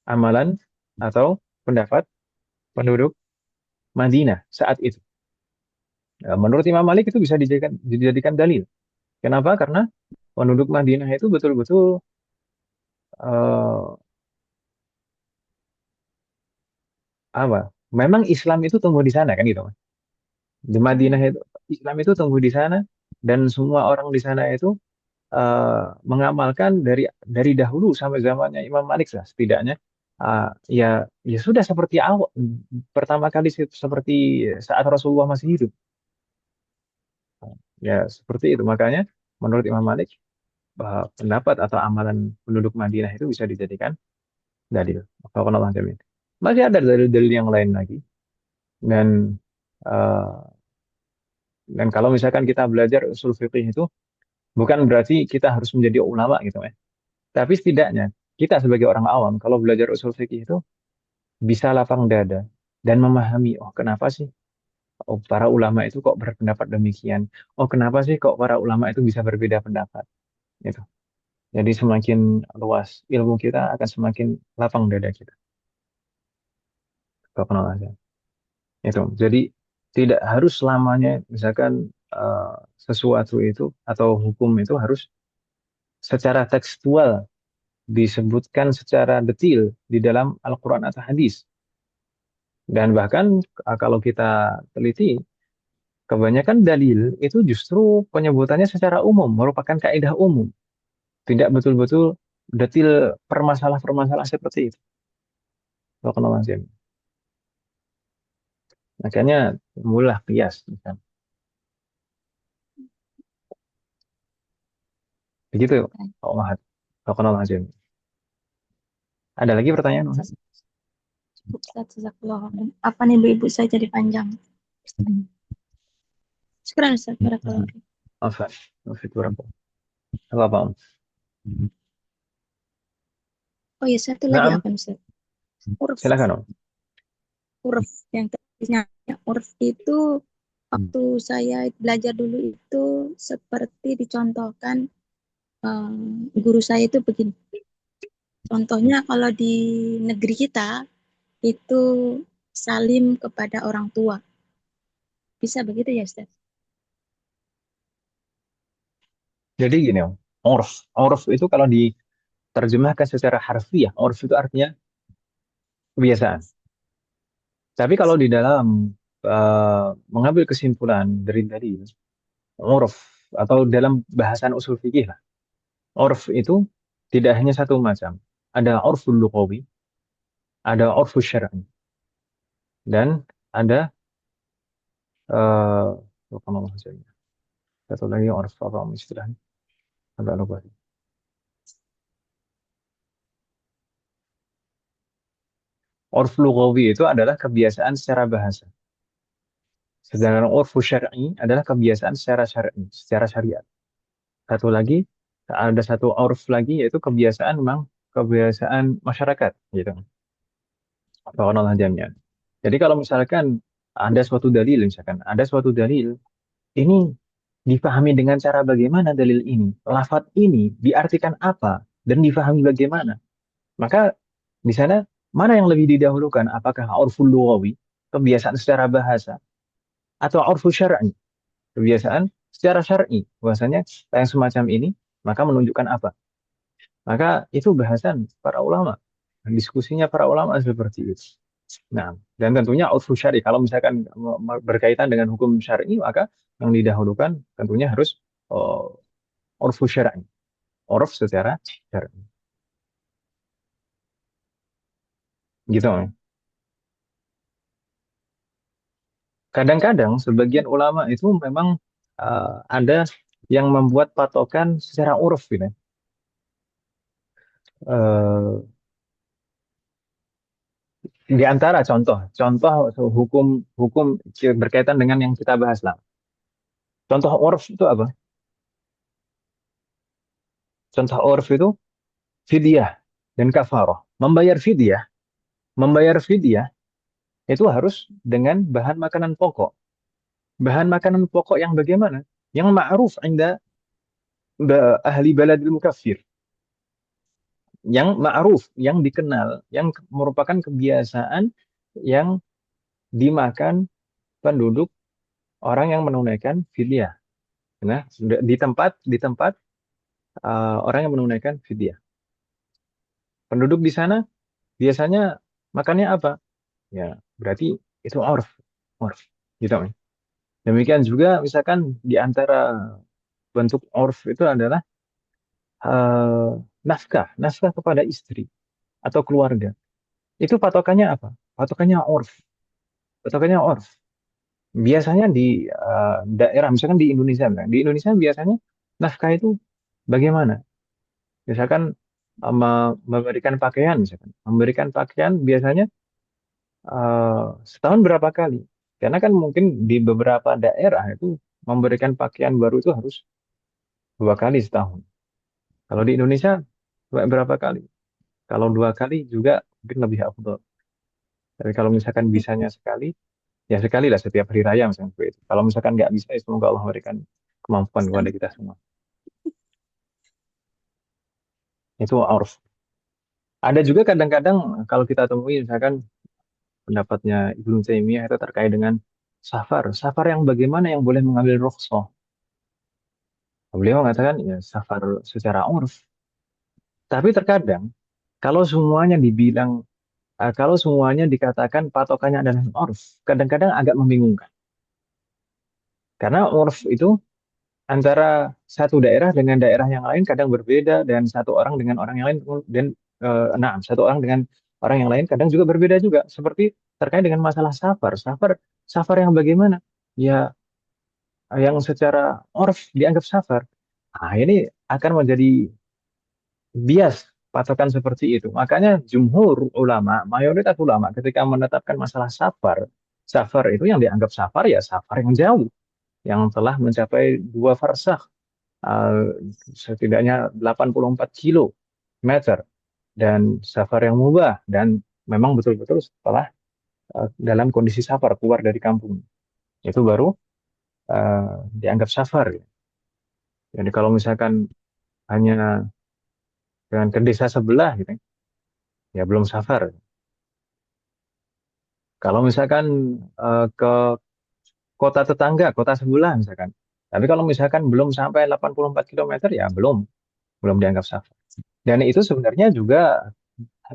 Amalan atau pendapat penduduk Madinah saat itu. Menurut Imam Malik itu bisa dijadikan dalil. Kenapa? Karena penduduk Madinah itu betul-betul eh, apa? Memang Islam itu tumbuh di sana kan gitu. Di Madinah Hmm. itu Islam itu tumbuh di sana dan semua orang di sana itu mengamalkan dari dahulu sampai zamannya Imam Malik lah setidaknya. Ya ya sudah seperti awal pertama kali seperti saat Rasulullah masih hidup. Ya seperti itu. Makanya menurut Imam Malik pendapat atau amalan penduduk Madinah itu bisa dijadikan dalil. Kalau Allah jamin. Masih ada dalil-dalil yang lain lagi. Dan eh, dan kalau misalkan kita belajar usul fikih itu bukan berarti kita harus menjadi ulama gitu ya. Tapi setidaknya kita sebagai orang awam kalau belajar usul fikih itu bisa lapang dada dan memahami, oh kenapa sih para ulama itu kok berpendapat demikian? Oh kenapa sih kok para ulama itu bisa berbeda pendapat? Gitu. Jadi semakin luas ilmu kita akan semakin lapang dada kita. Kalau kenal aja. Itu. Jadi tidak harus selamanya misalkan sesuatu itu atau hukum itu harus secara tekstual disebutkan secara detail di dalam Al-Quran atau hadis. Dan bahkan kalau kita teliti, kebanyakan dalil itu justru penyebutannya secara umum, merupakan kaidah umum. Tidak betul-betul detail permasalahan-permasalahan seperti itu. Kalau kenal Mas. Makanya mulah kias. Misalnya. Begitu, Pak Mahat. Kalau kenal Mas. Ada lagi pertanyaan, Mas? Ustaz, jazakallah. Apa nih Bu Ibu saya jadi panjang. Sekarang Ustaz, barakallahu fiik. Apa? Apa berapa? Apa, Om? Oh ya, satu lagi Nah, apa nih Ustaz? Urf. silakan, Om. Urf yang tadinya urf itu waktu saya belajar dulu itu seperti dicontohkan guru saya itu begini. Contohnya kalau di negeri kita itu salim kepada orang tua. Bisa begitu ya Ustaz? Jadi gini, Om. Orf. Orf itu kalau diterjemahkan secara harfiah, orf itu artinya kebiasaan. Tapi kalau di dalam mengambil kesimpulan dari urf atau dalam bahasan usul fikih lah, urf itu tidak hanya satu macam. Ada urful lughawi, ada urfus syar'i, dan ada lupa nama bahasanya. Satu lagi urf apa istilahnya? Agak lupa. Urf lughawi itu adalah kebiasaan secara bahasa. Sedangkan urfus syar'i adalah kebiasaan secara syar'i, secara syariat. Satu lagi, ada satu urf lagi yaitu kebiasaan memang kebiasaan masyarakat gitu. Subhanallah jami'an. Jadi kalau misalkan ada suatu dalil, ini dipahami dengan cara bagaimana dalil ini, lafadz ini diartikan apa dan difahami bagaimana. Maka di sana mana yang lebih didahulukan? Apakah urful lughawi, kebiasaan secara bahasa, atau urful syar'i, kebiasaan secara syar'i? Bahasanya yang semacam ini maka menunjukkan apa? Maka itu bahasan para ulama, diskusinya para ulama seperti itu. Nah, dan tentunya urfu syari. Kalau misalkan berkaitan dengan hukum syar'i, maka yang didahulukan tentunya harus uh, urfu syar'i. Uruf secara syar'i. Gitu. Ya. Kadang-kadang sebagian ulama itu memang ada yang membuat patokan secara uruf gitu. Eh, di antara contoh hukum hukum berkaitan dengan yang kita bahas lah. Contoh urf itu apa? Contoh urf itu fidyah dan kafarah. Membayar fidyah itu harus dengan bahan makanan pokok. Bahan makanan pokok yang bagaimana? Yang ma'ruf inda ahli baladil mukaffir. Yang ma'ruf, yang dikenal, yang merupakan kebiasaan yang dimakan penduduk orang yang menunaikan fidyah. Nah, di tempat orang yang menunaikan fidyah. Penduduk di sana biasanya makannya apa? Ya, berarti itu urf, urf, gitu. Demikian juga misalkan di antara bentuk urf itu adalah eh, nafkah kepada istri atau keluarga. Itu patokannya apa? Patokannya urf, patokannya urf. Biasanya di daerah, misalkan di Indonesia biasanya nafkah itu bagaimana? Misalkan memberikan pakaian, misalkan memberikan pakaian biasanya setahun berapa kali? Karena kan mungkin di beberapa daerah itu memberikan pakaian baru itu harus 2 kali setahun. Kalau di Indonesia berapa kali? Kalau 2 kali juga mungkin lebih afdol. Tapi kalau misalkan bisanya sekali, ya sekali lah setiap hari raya misalkan seperti itu. Kalau misalkan nggak bisa, ya semoga Allah memberikan kemampuan kepada kita semua. Itu urf. Ada juga kadang-kadang kalau kita temui misalkan pendapatnya Ibnu Taimiyah itu terkait dengan safar. Safar yang bagaimana yang boleh mengambil rukhsah. Beliau mengatakan ya safar secara urf. Tapi terkadang kalau semuanya dibilang, kalau semuanya dikatakan patokannya adalah urf, kadang-kadang agak membingungkan. Karena urf itu antara satu daerah dengan daerah yang lain kadang berbeda dan satu orang dengan orang yang lain dan satu orang dengan orang yang lain kadang juga berbeda juga. Seperti terkait dengan masalah safar, safar yang bagaimana? Ya, yang secara urf dianggap safar. Nah, ini akan menjadi bias patokan seperti itu. Makanya jumhur ulama, mayoritas ulama ketika menetapkan masalah safar, safar itu yang dianggap safar ya safar yang jauh, yang telah mencapai 2 farsakh, eh, setidaknya 84 kilometer, dan safar yang mubah, dan memang betul-betul setelah dalam kondisi safar keluar dari kampung. Itu baru dianggap safar. Jadi kalau misalkan hanya dengan ke desa sebelah gitu, ya belum safar. Kalau misalkan ke kota tetangga, kota sebelah misalkan. Tapi kalau misalkan belum sampai 84 kilometer ya belum dianggap safar. Dan itu sebenarnya juga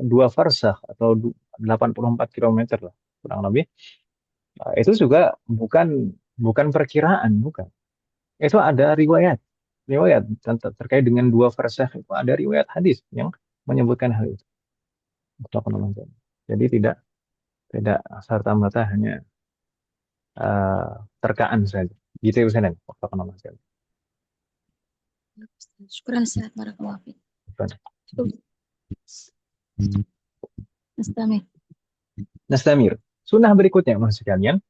2 farsakh atau 84 kilometer lah kurang lebih. Itu juga bukan bukan perkiraan, bukan. Itu ada riwayat, riwayat terkait dengan 2 farsakh itu ada riwayat hadis yang menyebutkan hal itu. Jadi tidak tidak serta merta hanya eh, terkaan saja. Gitu ya Ustaz. Syukuran sehat barakallahu fiik. Cukup Nastamir. Nastamir. Sunnah berikutnya maksud sekalian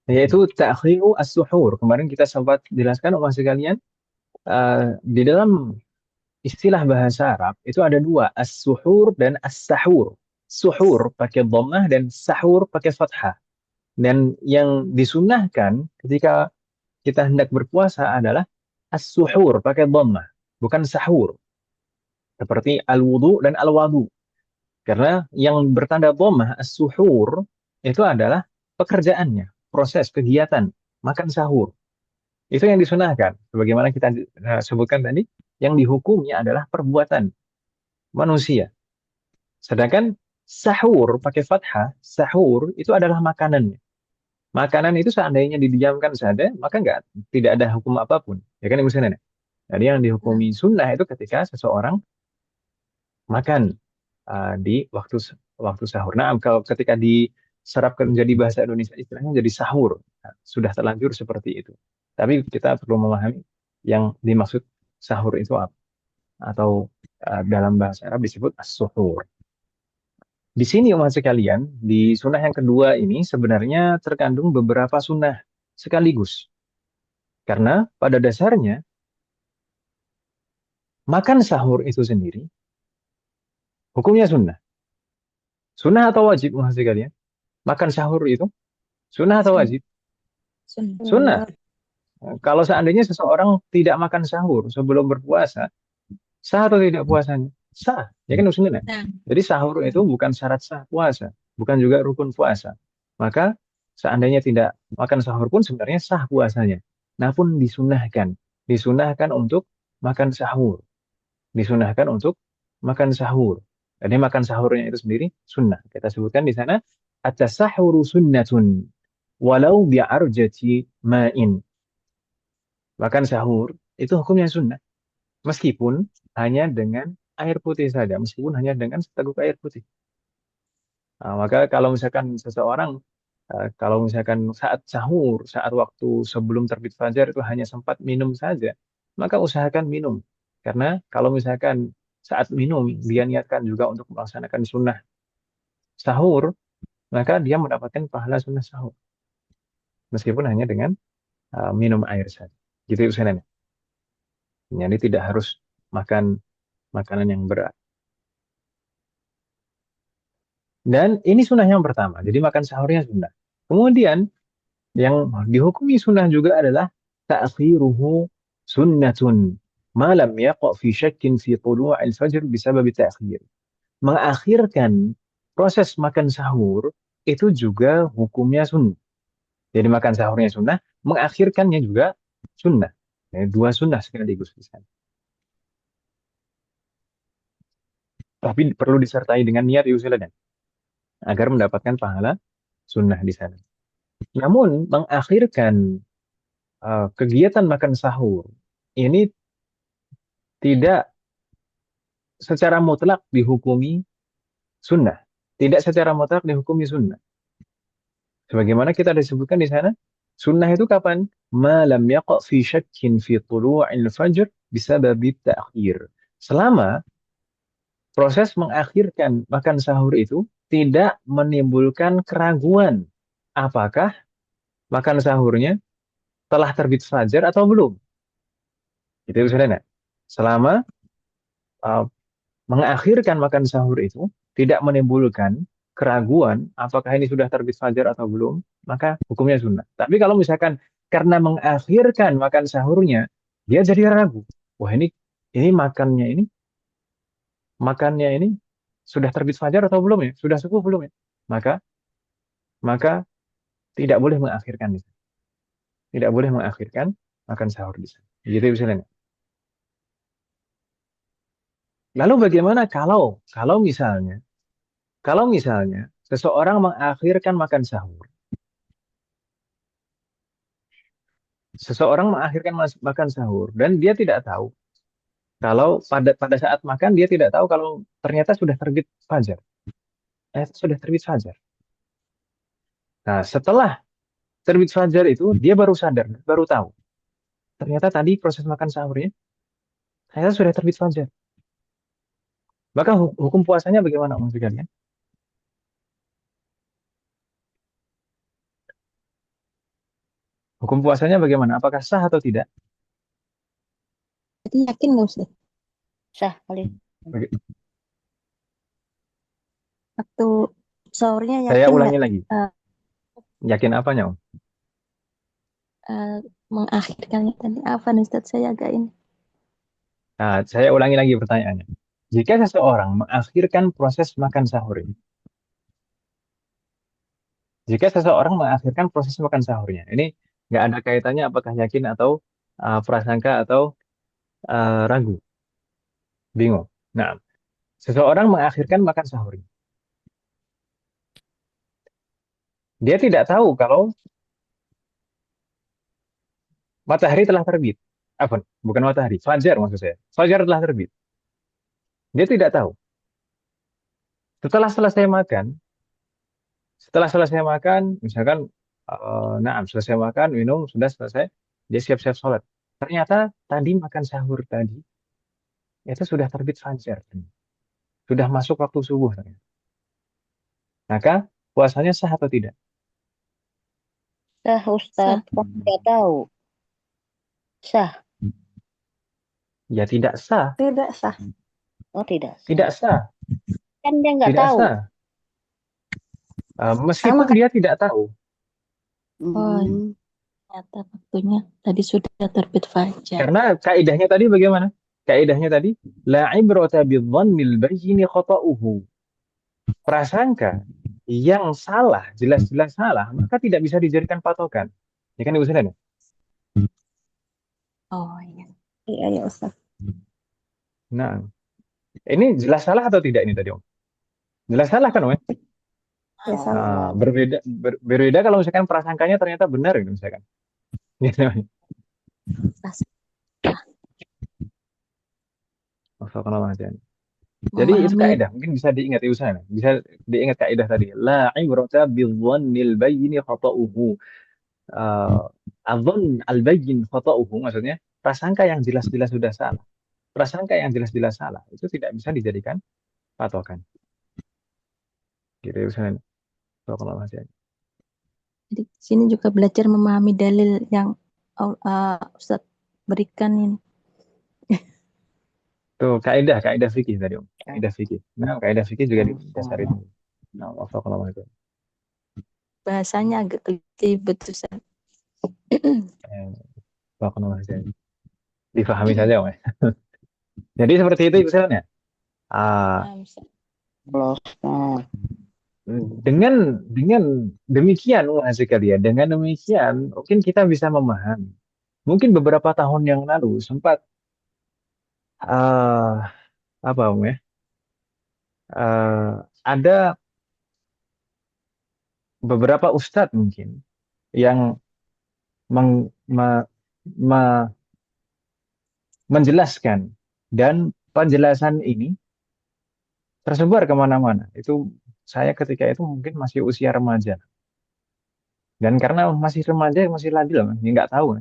yaitu ta'khiru as-suhur. Kemarin kita sempat jelaskan maksud sekalian di dalam istilah bahasa Arab itu ada dua, as-suhur dan as-sahur. Suhur pakai dhammah dan sahur pakai fathah. Dan yang disunnahkan ketika kita hendak berpuasa adalah as-suhur pakai dhammah, bukan sahur. Seperti al-wudu dan al-wadu. Karena yang bertanda dhammah as-suhur itu adalah pekerjaannya, proses kegiatan makan sahur. Itu yang disunahkan. Sebagaimana kita sebutkan tadi, yang dihukumnya adalah perbuatan manusia. Sedangkan sahur pakai fathah, sahur itu adalah makanannya. Makanan itu seandainya didiamkan saja, maka tidak ada hukum apapun. Ya kan Ibu Senan? Jadi yang dihukumi sunnah itu ketika seseorang makan di waktu sahur. Nah, kalau ketika diserapkan menjadi bahasa Indonesia istilahnya jadi sahur. Nah, sudah terlanjur seperti itu. Tapi kita perlu memahami yang dimaksud sahur itu apa atau dalam bahasa Arab disebut as-suhur. Di sini umat sekalian, di sunnah yang kedua ini sebenarnya terkandung beberapa sunnah sekaligus. Karena pada dasarnya makan sahur itu sendiri hukumnya sunnah. Sunnah atau wajib umat sekalian? Makan sahur itu sunnah atau Sun, wajib? sun. Sunnah. Kalau seandainya seseorang tidak makan sahur sebelum berpuasa, sah atau tidak puasanya? Sah. Ya kan sunnah. Nah, Jadi sahur itu bukan syarat sah puasa, bukan juga rukun puasa. Maka seandainya tidak makan sahur pun sebenarnya sah puasanya. Nah pun disunahkan untuk makan sahur, disunahkan untuk makan sahur. Jadi makan sahurnya itu sendiri sunnah. Kita sebutkan di sana at-tasahhuru sunnatun walau bi'arjati ma'in. Makan sahur itu hukumnya sunnah meskipun hanya dengan air putih saja, meskipun hanya dengan seteguk air putih. Nah, maka kalau misalkan seseorang, kalau misalkan saat sahur, saat waktu sebelum terbit fajar itu hanya sempat minum saja, maka usahakan minum. Karena kalau misalkan saat minum, dia niatkan juga untuk melaksanakan sunnah sahur, maka dia mendapatkan pahala sunnah sahur. Meskipun hanya dengan minum air saja. Gitu usahanya. Jadi tidak harus makan makanan yang berat. Dan ini sunnah yang pertama. Jadi makan sahurnya sunnah. Kemudian yang dihukumi sunnah juga adalah ta'khiruhu sunnatun ma lam yaqa' fi syakkin fi tulu'il fajr bisabab ta'khir. Mengakhirkan proses makan sahur itu juga hukumnya sunnah. Jadi makan sahurnya sunnah, mengakhirkannya juga sunnah. Ya, dua sunnah sekaligus di sana. Tapi perlu disertai dengan niat yusiladan agar mendapatkan pahala sunnah di sana. Namun mengakhirkan kegiatan makan sahur ini tidak secara mutlak dihukumi sunnah. Tidak secara mutlak dihukumi sunnah. Sebagaimana kita disebutkan di sana, sunnah itu kapan? Ma lam yaqa' fi syakkin fi tulu'il fajr bisababi ta'khir. Selama proses mengakhirkan makan sahur itu tidak menimbulkan keraguan apakah makan sahurnya telah terbit fajar atau belum. Itu saudara. Selama uh, mengakhirkan makan sahur itu tidak menimbulkan keraguan apakah ini sudah terbit fajar atau belum, maka hukumnya sunnah. Tapi kalau misalkan karena mengakhirkan makan sahurnya, dia jadi ragu. Wah ini makannya ini sudah terbit fajar atau belum ya? Sudah subuh belum ya? Maka maka tidak boleh mengakhirkan di sana. Tidak boleh mengakhirkan makan sahur di sana. Gitu misalnya. Lalu bagaimana kalau misalnya seseorang mengakhirkan makan sahur, seseorang mengakhirkan makan sahur dan dia tidak tahu kalau pada saat makan dia tidak tahu kalau ternyata sudah terbit fajar. Ternyata sudah terbit fajar. Nah, setelah terbit fajar itu dia baru sadar, baru tahu. Ternyata tadi proses makan sahurnya ternyata sudah terbit fajar. Maka hukum puasanya bagaimana maksudnya? Hukum puasanya bagaimana? Apakah sah atau tidak? Jadi yakin nggak Ustaz? Sah kali. Baga- Waktu sahurnya Saya yakin nggak ulangi lagi. eh, Yakin apanya, Om? eh, mengakhirkannya tadi? Apa nih Ustaz? Saya agak ini. Nah, saya ulangi lagi pertanyaannya. Jika seseorang mengakhirkan proses makan sahur ini, jika seseorang mengakhirkan proses makan sahurnya, ini nggak ada kaitannya apakah yakin atau prasangka atau ragu, bingung. Nah, seseorang mengakhirkan makan sahurnya. Dia tidak tahu kalau matahari telah terbit. Apa? Bukan matahari, fajar maksud saya. Fajar telah terbit. Dia tidak tahu. Setelah selesai makan, setelah selesai makan, misalkan, selesai makan, minum, sudah selesai, dia siap-siap sholat. Ternyata tadi makan sahur tadi itu sudah terbit fajar, sudah masuk waktu subuh ternyata. Maka puasanya sah atau tidak? Sah Sah. Ustadz, kan nggak tahu. Sah. Ya tidak sah, Tidak sah. Oh tidak sah. tidak sah, Kan dia nggak tidak tahu. sah. Sama Meskipun kan. dia tidak tahu. Oh, Hmm. ternyata waktunya tadi sudah terbit fajar. Karena kaidahnya tadi bagaimana? Kaidahnya tadi, la ibrata bidzannil bayyini khata'uhu. Prasangka yang salah, jelas-jelas salah, maka tidak bisa dijadikan patokan. Ya kan Ibu Sunan? Oh iya. Iya ya Ustaz. Nah, ini jelas salah atau tidak ini tadi Om? Jelas salah kan Om? Ya? Ya salah. Nah, berbeda kalau misalkan prasangkanya ternyata benar gitu misalkan. Gitu. Pas Wafakallahu a'lam. Jadi itu memahami. kaidah, mungkin bisa diingat Ibu Sunan. Bisa diingat kaidah tadi. La ibrata bidzannil bayyini khata'uhu. uh, adzon al-bayyin khata'uhu maksudnya prasangka yang jelas-jelas sudah salah. Prasangka yang jelas-jelas salah itu tidak bisa dijadikan patokan. Gitu ya Ustaz. Kalau masih ada. Jadi sini juga belajar memahami dalil yang Ustaz berikan ini. Tuh kaidah fikih tadi Om. Kaidah fikih. Nah, kaidah fikih juga didasari itu. Nah, kalau masih ada. Bahasanya agak kelibet Ustaz. Kalau masih ada. Difahami saja Om. Ya. Jadi seperti itu Ibu Ustaz ya. Ah, Nah, Ustaz. Kalau Ustadz. dengan demikian Mas sekalian, dengan demikian mungkin kita bisa memahami. Mungkin beberapa tahun yang lalu sempat eh apa Om ya? Ada beberapa ustadz mungkin yang meng- me- me- menjelaskan dan penjelasan ini tersebar kemana-mana. Itu saya ketika itu mungkin masih usia remaja dan karena masih remaja masih labil lah, ya nggak tahu.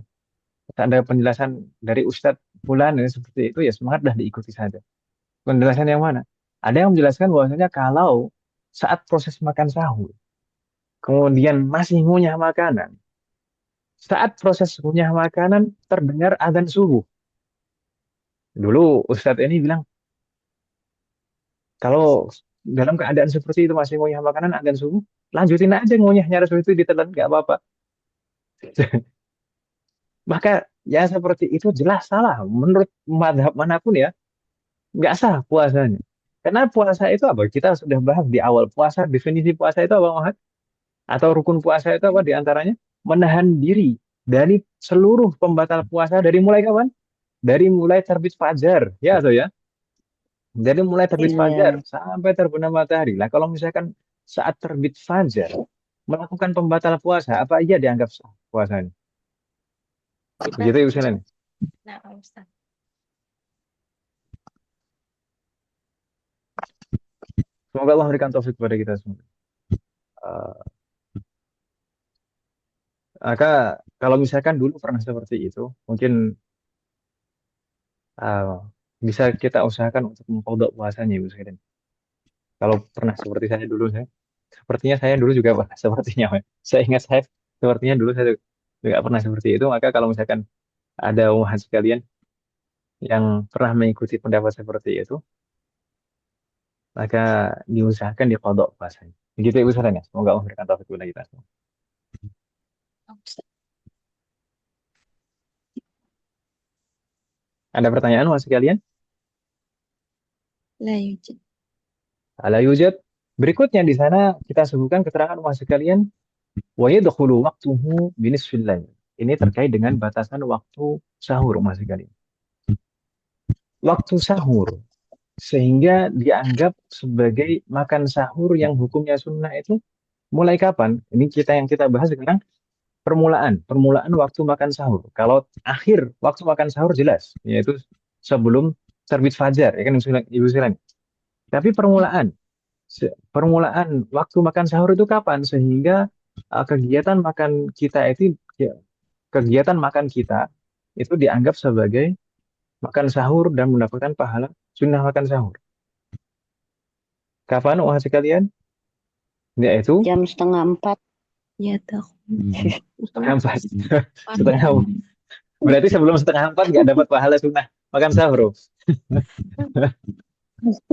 Ada penjelasan dari ustadz Fulan ini seperti itu ya semangat dah diikuti saja. Penjelasan yang mana? Ada yang menjelaskan bahwasanya kalau saat proses makan sahur kemudian masih ngunyah makanan. Saat proses ngunyah makanan terdengar azan subuh. Dulu Ustadz ini bilang, kalau dalam keadaan seperti itu masih ngunyah makanan azan subuh, lanjutin aja ngunyahnya Rasul itu ditelan, nggak apa-apa. Maka ya seperti itu jelas salah. Menurut madhab manapun ya, nggak sah puasanya. Karena puasa itu apa? Kita sudah bahas di awal puasa, definisi puasa itu apa, Muhammad? Atau rukun puasa itu apa diantaranya? Menahan diri dari seluruh pembatal puasa dari mulai kapan? Dari mulai terbit fajar, ya atau ya? Jadi mulai terbit fajar Iya. sampai terbenam matahari. Lah kalau misalkan saat terbit fajar melakukan pembatal puasa, apa iya dianggap sah puasanya? Begitu ya usulan. Nah, Ustaz. Semoga Allah memberikan taufik kepada kita semua. Eh, Maka kalau misalkan dulu pernah seperti itu, mungkin eh, bisa kita usahakan untuk mengkodok puasanya, Ibu sekalian. Kalau pernah seperti saya dulu, sepertinya saya dulu juga pernah sepertinya. Saya ingat saya sepertinya dulu saya juga pernah seperti itu. Maka kalau misalkan ada umat sekalian yang pernah mengikuti pendapat seperti itu, maka diusahakan dikodok puasanya. Begitu Ibu sarannya. Semoga Allah memberikan taufik kepada kita semua. Ustaz. Ada pertanyaan Mas sekalian? La yujad. Ala yujad. Berikutnya di sana kita sebutkan keterangan Mas sekalian wa yadkhulu waqtuhu binisfil lail. Ini terkait dengan batasan waktu sahur Mas sekalian. Waktu sahur sehingga dianggap sebagai makan sahur yang hukumnya sunnah itu mulai kapan? Ini yang kita bahas sekarang permulaan waktu makan sahur. Kalau akhir waktu makan sahur jelas, yaitu sebelum terbit fajar, ya kan Ibu Silan. Tapi permulaan waktu makan sahur itu kapan? Sehingga kegiatan makan kita itu, ya, kegiatan makan kita itu dianggap sebagai makan sahur dan mendapatkan pahala sunnah makan sahur. Kapan wahai sekalian? Yaitu Jam 3:30. Ya tahu. setengah empat. Panas. Setengah. Berarti sebelum setengah empat nggak dapat pahala sunnah makan sahur.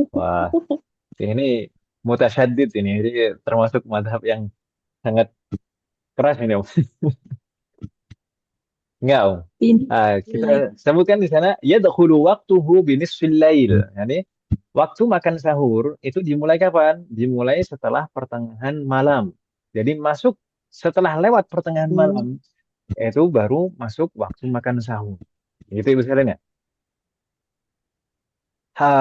Wah, ini mutasyaddid ini. Jadi termasuk mazhab yang sangat keras ini, Om. Enggak, Om. Ini Kita sebutkan di sana yadkhulu waqtuhu binisfil lail. Yani waktu makan sahur itu dimulai kapan? Dimulai setelah pertengahan malam. Jadi masuk setelah lewat pertengahan malam itu baru masuk waktu makan sahur. Gitu Ibu sekalian ya.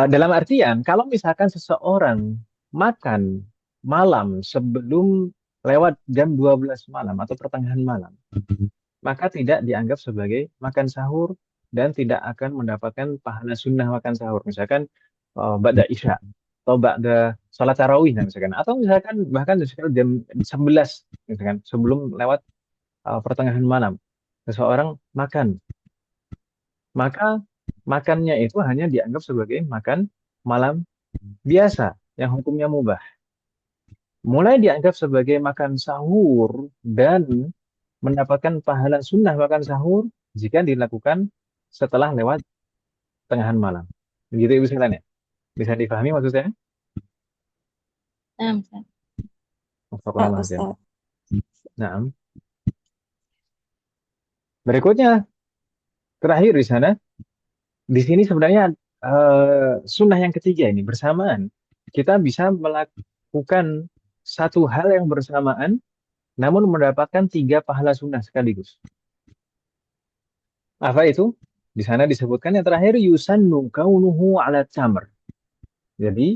Dalam artian kalau misalkan seseorang makan malam sebelum lewat jam 12 malam atau pertengahan malam, maka tidak dianggap sebagai makan sahur dan tidak akan mendapatkan pahala sunnah makan sahur. Misalkan ba'da isya atau ba'da salat tarawih nah, misalkan, atau misalkan bahkan misalkan jam 11 misalkan sebelum lewat pertengahan malam seseorang makan, maka makannya itu hanya dianggap sebagai makan malam biasa yang hukumnya mubah. Mulai dianggap sebagai makan sahur dan mendapatkan pahala sunnah makan sahur jika dilakukan setelah lewat tengahan malam. Begitu Ibu sekalian ya? Bisa dipahami maksud saya? Ustaz. Astagfirullah, nah, berikutnya terakhir di sana, di sini sebenarnya sunnah yang ketiga ini bersamaan. Kita bisa melakukan satu hal yang bersamaan, namun mendapatkan 3 pahala sunnah sekaligus. Apa itu? Di sana disebutkan yang terakhir yusannu kaunuhu ala tamr. Jadi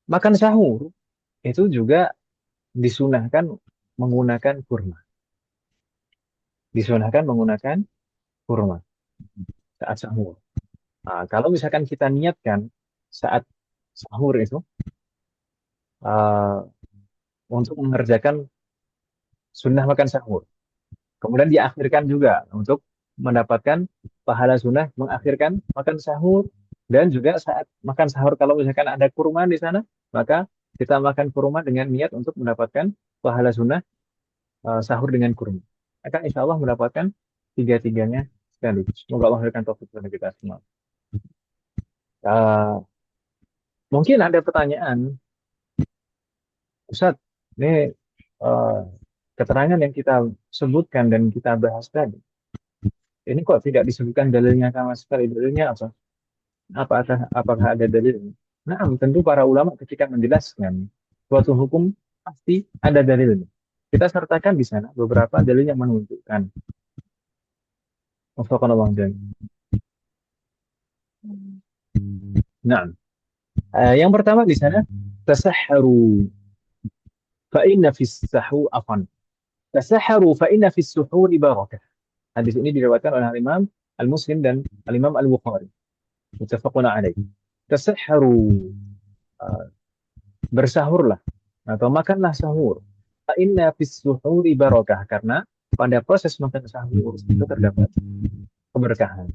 makan sahur itu juga disunahkan menggunakan kurma. Disunahkan menggunakan kurma saat sahur. Nah, kalau misalkan kita niatkan saat sahur itu uh, untuk mengerjakan sunnah makan sahur, kemudian diakhirkan juga untuk mendapatkan pahala sunnah mengakhirkan makan sahur, dan juga saat makan sahur kalau misalkan ada kurma di sana, maka kita makan kurma dengan niat untuk mendapatkan pahala sunnah sahur dengan kurma. Maka insya Allah mendapatkan tiga-tiganya sekaligus. Semoga Allah memberikan taufik kepada kita semua. Uh, Mungkin ada pertanyaan, Ustadz, ini uh, keterangan yang kita sebutkan dan kita bahas tadi, ini kok tidak disebutkan dalilnya sama sekali? Dalilnya apa? Apakah ada dalilnya? Nah, tentu para ulama ketika menjelaskan suatu hukum pasti ada dalilnya. Kita sertakan di sana beberapa dalil yang menunjukkan. Wafaqanallahu jami'an. Nah, yang pertama di sana tasahharu fa inna fis sahu afan. Tasahharu fa inna fis suhuri barakah. Hadis ini diriwayatkan oleh Imam Al-Muslim dan Al-Imam Al-Bukhari. Muttafaqun alaih. Tasahharu, bersahurlah atau makanlah sahur. Fa inna fis suhuri barakah, karena pada proses makan sahur itu terdapat keberkahan.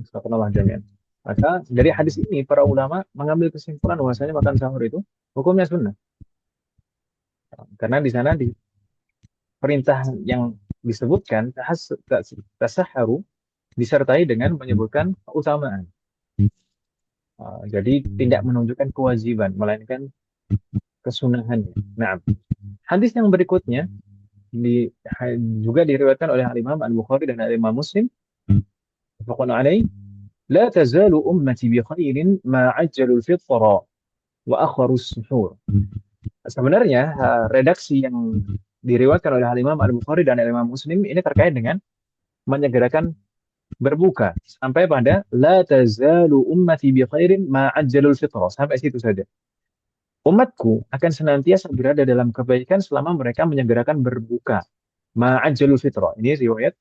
Subhanallah jami'an. Maka dari hadis ini para ulama mengambil kesimpulan bahwasanya makan sahur itu hukumnya sunnah. Karena di sana di perintah yang disebutkan tasaharu disertai dengan menyebutkan keutamaan. Jadi tidak menunjukkan kewajiban, melainkan kesunahannya. Nah, hadis yang berikutnya juga diriwayatkan oleh Imam Al-Bukhari dan Imam Muslim. Faqala alaihi la tazalu ummati bi khairin ma ajjalul fitra wa akharus suhur. Sebenarnya redaksi yang diriwayatkan oleh Imam Al-Bukhari dan Imam Muslim ini terkait dengan menyegerakan berbuka sampai pada la tazalu ummati bi khairin ma ajjalul fitra, sampai situ saja. Umatku akan senantiasa berada dalam kebaikan selama mereka menyegerakan berbuka. Ma ajjalul fitra. Ini riwayat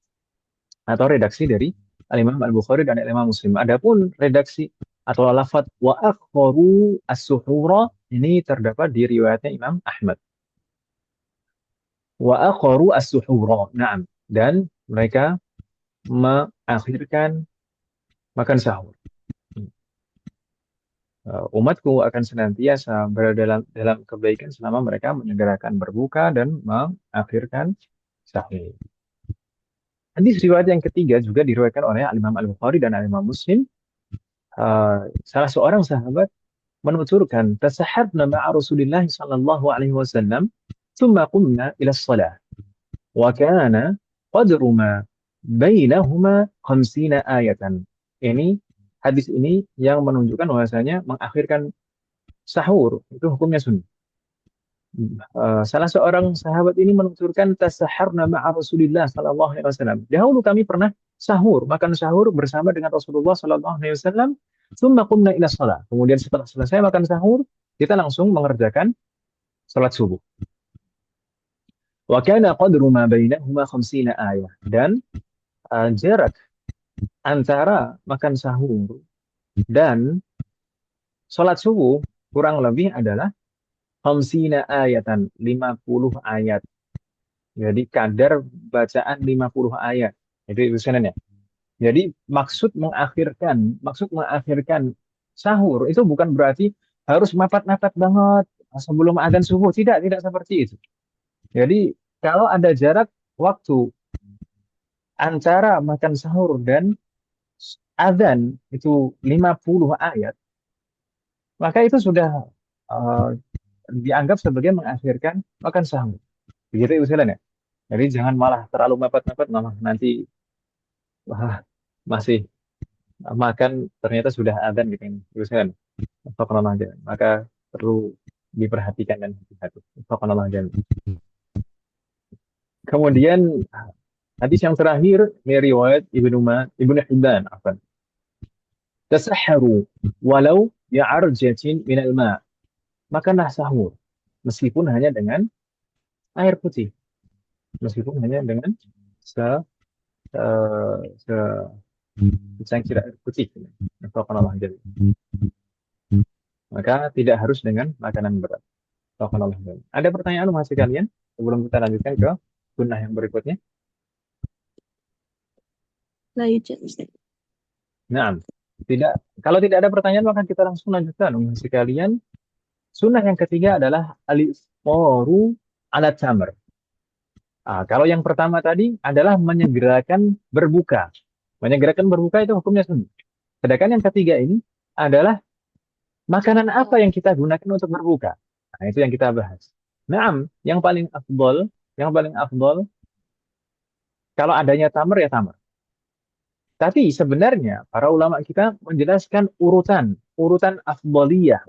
atau redaksi dari Al-Imam Al-Bukhari dan Al-Imam Muslim. Adapun redaksi atau lafaz wa akharu as-suhura ini terdapat di riwayatnya Imam Ahmad. Wa akharu as-suhura. Naam. Dan mereka mengakhirkan makan sahur. Umatku akan senantiasa berada dalam kebaikan selama mereka menyegerakan berbuka dan mengakhirkan sahur. Hadis riwayat yang ketiga juga diriwayatkan oleh Imam Al-Bukhari dan Imam Muslim. Salah seorang sahabat menuturkan, "Tasahabna ma'a Rasulillah sallallahu alaihi wasallam, thumma qumna ila shalah, wa kana qadru ma bainahuma khamsina ayatan." Ini hadis ini yang menunjukkan bahwasanya mengakhirkan sahur itu hukumnya sunnah. Salah seorang sahabat ini menuturkan tasaharna ma'a Rasulillah sallallahu alaihi wasallam. Dahulu kami pernah sahur, makan sahur bersama dengan Rasulullah sallallahu alaihi wasallam. Tsumma qumna ila shalah. Kemudian setelah selesai makan sahur, kita langsung mengerjakan salat subuh. Wa kana qadru ma bainahuma khamsina ayah. Dan jarak antara makan sahur dan salat subuh kurang lebih adalah khamsina ayatan, 50 ayat. Jadi kadar bacaan 50 ayat. Itu tulisannya. Jadi maksud mengakhirkan sahur itu bukan berarti harus mepet-mepet banget sebelum adzan subuh. Tidak, tidak seperti itu. Jadi kalau ada jarak waktu antara makan sahur dan adzan itu 50 ayat, maka itu sudah uh, dianggap sebagai mengakhirkan makan sahur. Begitu usulannya. Jadi jangan malah terlalu mepet-mepet, malah nanti wah, masih makan ternyata sudah adzan gitu kan. Urusan Fakonallah aja. Maka perlu diperhatikan dan hati-hati. Fakonallah aja. Kemudian hadis yang terakhir dari riwayat Ibnu Hibban, afan. Tasahharu walau ya'arjatin minal ma'. Makanlah sahur meskipun hanya dengan air putih. Meskipun hanya dengan se, se secangkir air putih. Fakonallah aja. Maka tidak harus dengan makanan berat. Fakonallah aja. Ada pertanyaan masih kalian sebelum kita lanjutkan ke sunnah yang berikutnya? La yujad, Ustaz. Nah, kalau tidak ada pertanyaan maka kita langsung lanjutkan sekalian. Sunnah yang ketiga adalah al-iftaru ala tamr. Kalau yang pertama tadi adalah menyegerakan berbuka. Menyegerakan berbuka itu hukumnya sunnah. Sedangkan yang ketiga ini adalah makanan apa yang kita gunakan untuk berbuka. Nah, itu yang kita bahas. Naam, yang paling afdol kalau adanya tamr ya tamr. Tapi sebenarnya para ulama kita menjelaskan urutan afdaliyah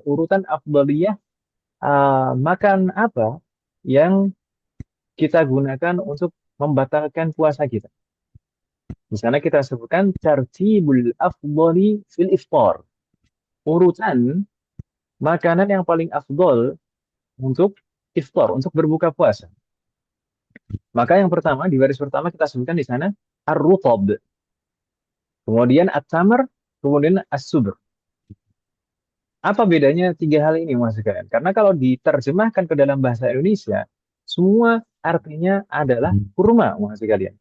makan apa yang kita gunakan untuk membatalkan puasa kita. Di sana kita sebutkan tartibul afdali fil iftar. Urutan makanan yang paling afdol untuk iftar, untuk berbuka puasa. Maka yang pertama, di baris pertama kita sebutkan di sana ar-rutab. Kemudian at-tamr, kemudian as-subr. Apa bedanya tiga hal ini Mas sekalian? Karena kalau diterjemahkan ke dalam bahasa Indonesia, semua artinya adalah kurma Mas sekalian.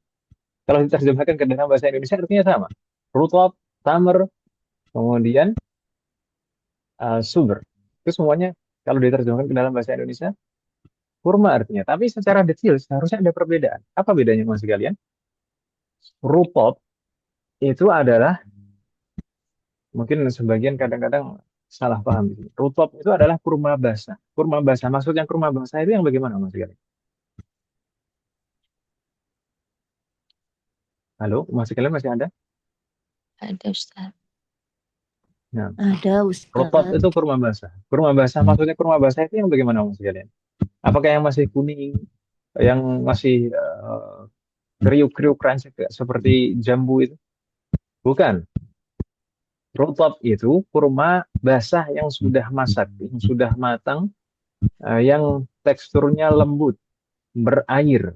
Kalau diterjemahkan ke dalam bahasa Indonesia artinya sama. Rutab, tamr, kemudian subr. Itu semuanya kalau diterjemahkan ke dalam bahasa Indonesia, kurma artinya. Tapi secara detail seharusnya ada perbedaan. Apa bedanya Mas sekalian? Rutab itu adalah mungkin sebagian kadang-kadang salah paham di sini. Rutop itu adalah kurma basah. Kurma basah. Maksudnya kurma basah itu yang bagaimana Mas Gali? Halo, Mas Gali masih ada? Ada, Ustaz. Nah, Ada rutop Ustaz. itu kurma basah. Kurma basah maksudnya kurma basah itu yang bagaimana Mas Gali? Apakah yang masih kuning, yang masih kriuk-kriuk crunchy seperti jambu itu? Bukan. Rutop itu kurma basah yang sudah masak, yang sudah matang, yang teksturnya lembut, berair,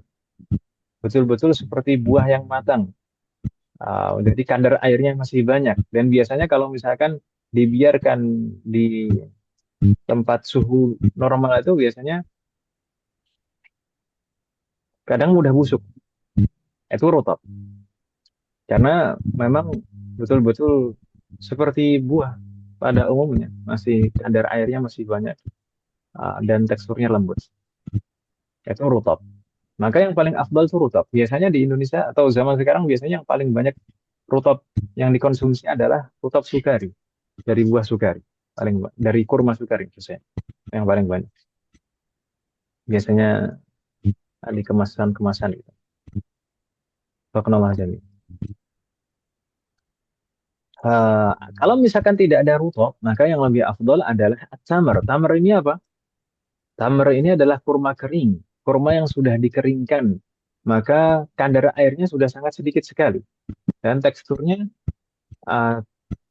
betul-betul seperti buah yang matang. Jadi kadar airnya masih banyak. Dan biasanya kalau misalkan dibiarkan di tempat suhu normal itu biasanya kadang mudah busuk. Itu rutop. Karena memang betul-betul seperti buah pada umumnya, masih kadar airnya masih banyak, dan teksturnya lembut. Itu rutab. Maka yang paling afdal itu rutab. Biasanya di Indonesia atau zaman sekarang biasanya yang paling banyak rutab yang dikonsumsi adalah rutab sukari, dari buah sukari. Dari kurma sukari biasanya yang paling banyak. Biasanya di kemasan-kemasan gitu. Terkenal aja nih. Eh, Kalau misalkan tidak ada rutab, maka yang lebih afdal adalah tamar. Tamar ini apa? Tamar ini adalah kurma kering, kurma yang sudah dikeringkan. Maka kadar airnya sudah sangat sedikit sekali dan teksturnya eh,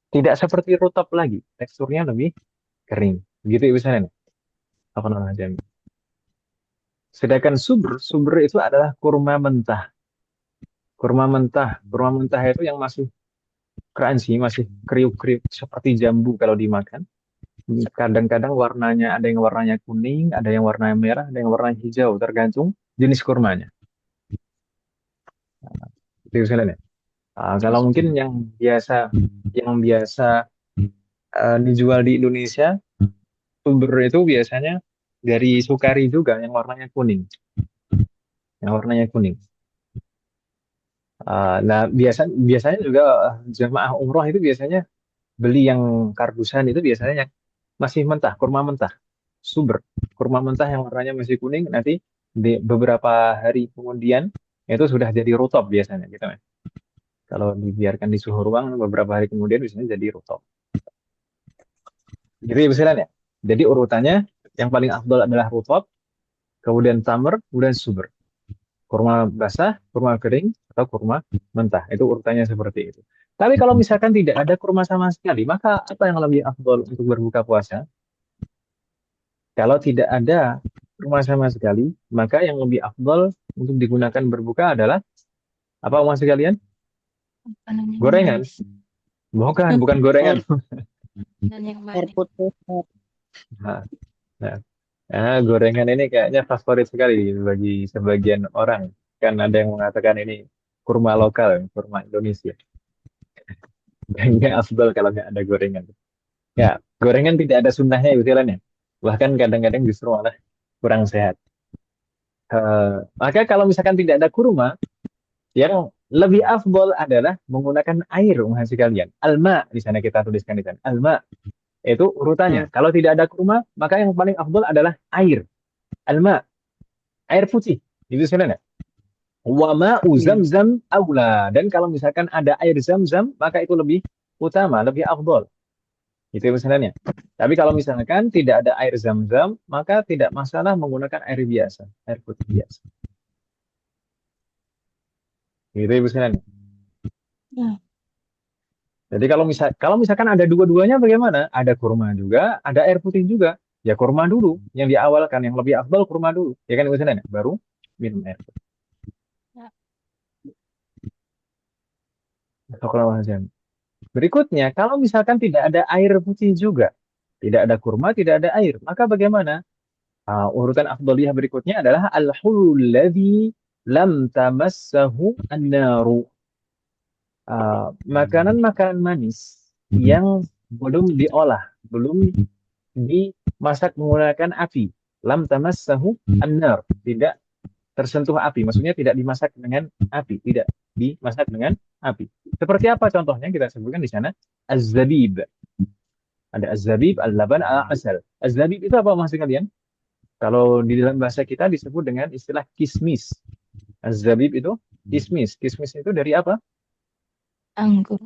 tidak seperti rutab lagi, teksturnya lebih kering. Begitu Ibu Sanen. Apa namanya? Sedangkan subur itu adalah kurma mentah. Kurma mentah itu yang masih crunchy, masih kriuk-kriuk seperti jambu kalau dimakan. Kadang-kadang warnanya ada yang warnanya kuning, ada yang warnanya merah, ada yang warnanya hijau, tergantung jenis kurmanya. Itu misalnya. Kalau mungkin yang biasa dijual di Indonesia, sumber itu biasanya dari Sukari juga, yang warnanya kuning, yang warnanya kuning. Nah, biasanya juga jemaah umroh itu biasanya beli yang kardusan itu biasanya yang masih mentah, kurma mentah, sumber, kurma mentah yang warnanya masih kuning, nanti di beberapa hari kemudian itu sudah jadi rutop biasanya gitu kan. Kalau dibiarkan di suhu ruang beberapa hari kemudian biasanya jadi rutop. Gitu ya misalnya ya. Jadi urutannya yang paling afdal adalah rutop, kemudian tamar, kemudian subur. Kurma basah, kurma kering, atau kurma mentah. Itu urutannya seperti itu. Tapi kalau misalkan tidak ada kurma sama sekali, maka apa yang lebih afdal untuk berbuka puasa? Kalau tidak ada kurma sama sekali, maka yang lebih afdal untuk digunakan berbuka adalah apa mas sekalian? Apa namanya? Gorengan. Bukan gorengan. Dan yang Air manis. putih. Nah, nah. Gorengan ini kayaknya favorit sekali bagi sebagian orang. Kan ada yang mengatakan ini kurma lokal, kurma Indonesia. Kayaknya afdal kalau nggak ada gorengan. Ya, gorengan tidak ada sunnahnya ya istilahnya. Bahkan kadang-kadang justru malah kurang sehat. Maka kalau misalkan tidak ada kurma, yang lebih afdol adalah menggunakan air menghasilkan kalian. Alma di sana kita tuliskan di sana. Alma itu urutannya. Kalau tidak ada kurma, maka yang paling afdol adalah air. Alma, air putih. Itu sebenarnya. Wa ma'u zamzam aula. Dan kalau misalkan ada air zam-zam, maka itu lebih utama, lebih afdol. Itu misalnya. Tapi kalau misalkan tidak ada air zam-zam, maka tidak masalah menggunakan air biasa, air putih biasa. Gitu Ibu sekalian. Ya. Jadi kalau misalkan ada dua-duanya bagaimana? Ada kurma juga, ada air putih juga. Ya kurma dulu yang diawalkan, yang lebih afdal kurma dulu. Ya kan Ibu sekalian? Baru minum air putih. Ya. Astagfirullahaladzim. Berikutnya, kalau misalkan tidak ada air putih juga, tidak ada kurma, tidak ada air, maka bagaimana? Urutan afdaliyah berikutnya adalah al-hulul ladzi lam tamassahu an-naru. Makanan-makanan manis yang belum diolah, belum dimasak menggunakan api. Lam tamassahu an-nar, tidak tersentuh api, maksudnya tidak dimasak dengan api, tidak dimasak dengan api. Seperti apa contohnya? Kita sebutkan di sana az-zabib. Ada az-zabib, al-laban, al-asal. Az-zabib itu apa maksud kalian? Kalau di dalam bahasa kita disebut dengan istilah kismis. Az-zabib itu kismis. Kismis itu dari apa? Anggur.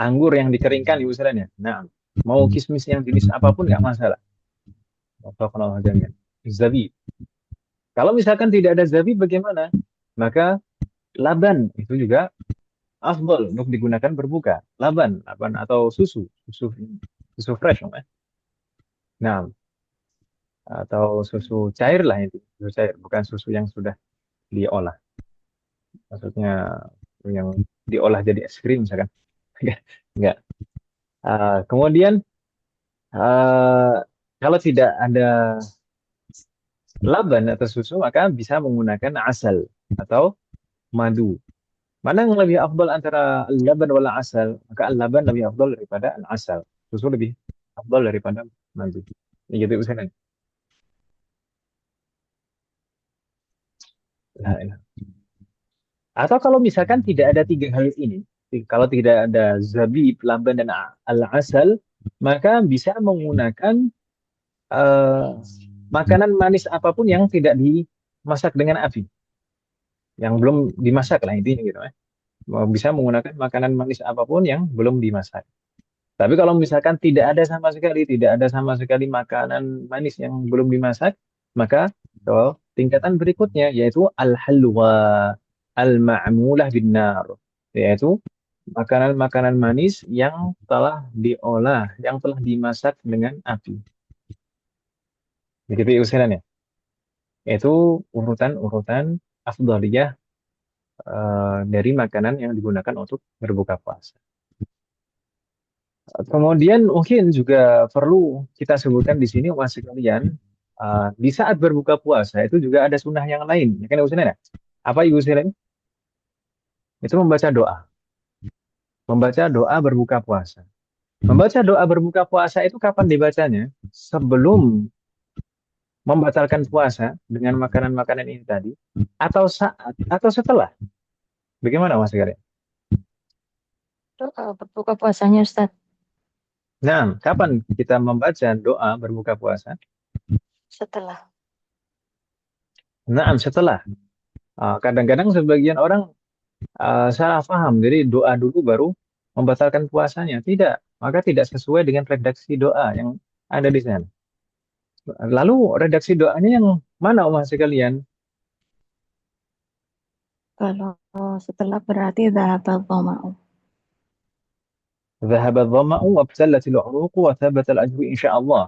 Anggur yang dikeringkan di usianya. Nah, mau kismis yang jenis apapun nggak masalah. Atau kalau zabib. Kalau misalkan tidak ada zabib bagaimana? Maka laban itu juga afdol untuk digunakan berbuka. Laban atau susu fresh, ya. Nah, atau susu cair lah itu, susu cair, bukan susu yang sudah diolah. Maksudnya yang diolah jadi es krim misalkan. Enggak. Kemudian uh, kalau tidak ada laban atau susu maka bisa menggunakan asal atau madu. Mana yang lebih afdal antara al-laban wal asal? Maka al-laban lebih afdal daripada al-asal. Susu lebih afdal daripada madu. Ya, gitu misalnya. Nah, ya. Atau kalau misalkan tidak ada tiga hal ini, kalau tidak ada zabib, laban, dan al-asal, maka bisa menggunakan eh, makanan manis apapun yang tidak dimasak dengan api, yang belum dimasak lah intinya gitu. Bisa menggunakan makanan manis apapun yang belum dimasak. Tapi kalau misalkan tidak ada sama sekali makanan manis yang belum dimasak, maka tingkatan berikutnya yaitu al-halwa al-ma'mulah bin nar, yaitu makanan-makanan manis yang telah diolah, yang telah dimasak dengan api. Begitu ya usulannya. Itu urutan-urutan afdaliyah dari makanan yang digunakan untuk berbuka puasa. Kemudian mungkin juga perlu kita sebutkan di sini umat sekalian, di saat berbuka puasa itu juga ada sunnah yang lain. Ya kan Ibu Selen, ya? Apa Ibu Selen? Itu membaca doa. Membaca doa berbuka puasa. Membaca doa berbuka puasa itu kapan dibacanya? Sebelum membatalkan puasa dengan makanan-makanan ini tadi, atau saat, atau setelah. Bagaimana Mas sekalian? Berbuka puasanya Ustadz Nah, kapan kita membaca doa berbuka puasa? setelah. Nah, setelah. Kadang-kadang sebagian orang salah paham. Jadi doa dulu baru membatalkan puasanya. Tidak. Maka tidak sesuai dengan redaksi doa yang ada di sana. Lalu redaksi doanya yang mana Mas sekalian? Kalau setelah berarti dhahabal dhama'u. ذهب الظمأ وابتلت العروق وثبت الأجر إن شاء الله.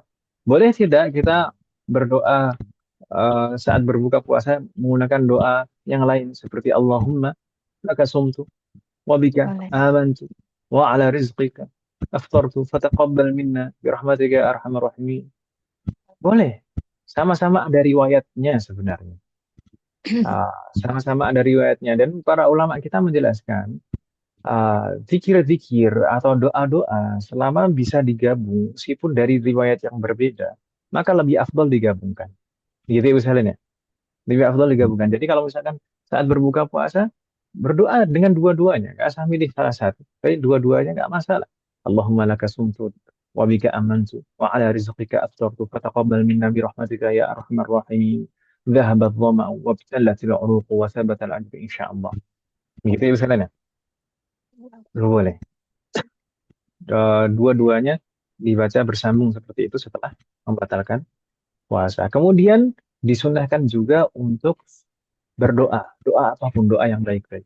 Boleh tidak kita berdoa saat berbuka puasa menggunakan doa yang lain seperti Allahumma laka sumtu wa bika Boleh. amantu wa ala rizqika aftartu fataqabbal minna birahmatika ya arhamar rahimin. Boleh. Sama-sama ada riwayatnya sebenarnya. Sama-sama ada riwayatnya dan para ulama kita menjelaskan zikir-zikir atau doa-doa selama bisa digabung meskipun dari riwayat yang berbeda, maka lebih afdal digabungkan. Gitu ya Usahain ya. Lebih afdal digabungkan. Jadi kalau misalkan saat berbuka puasa berdoa dengan dua-duanya, nggak usah milih salah satu. Tapi dua-duanya nggak masalah. Allahumma laka sumtu wa bika amantu wa ala rizqika aftartu fataqabbal minna bi rahmatika ya arhamar rahimin. ذهب الظمأ وابتلت العروق وثبت الأجر إن شاء الله. Gitu ya Usahain ya. Boleh. Dua-duanya dibaca bersambung seperti itu setelah membatalkan puasa. Kemudian disunahkan juga untuk berdoa, doa apapun, doa yang baik-baik.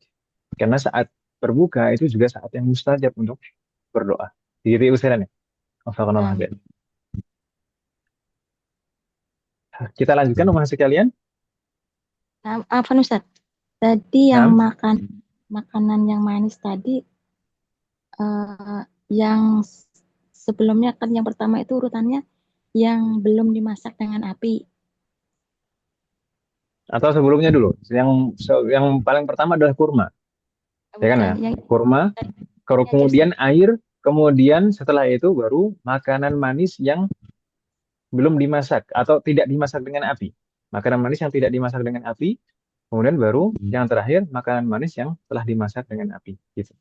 Karena saat berbuka itu juga saat yang mustajab untuk berdoa. Jadi usiran ya. Wafaqanallah Nah, bi'in. Kita lanjutkan rumah sekalian. apa Ustadz? Tadi yang Nah, makanan yang manis tadi, yang sebelumnya kan yang pertama itu urutannya yang belum dimasak dengan api. atau sebelumnya dulu. Yang paling pertama adalah kurma, ya kan Bukan, ya? yang Kurma, ini aja kemudian Ustadz. air, kemudian setelah itu baru makanan manis yang belum dimasak atau tidak dimasak dengan api. Makanan manis yang tidak dimasak dengan api, kemudian baru yang terakhir makanan manis yang telah dimasak dengan api. Gitu.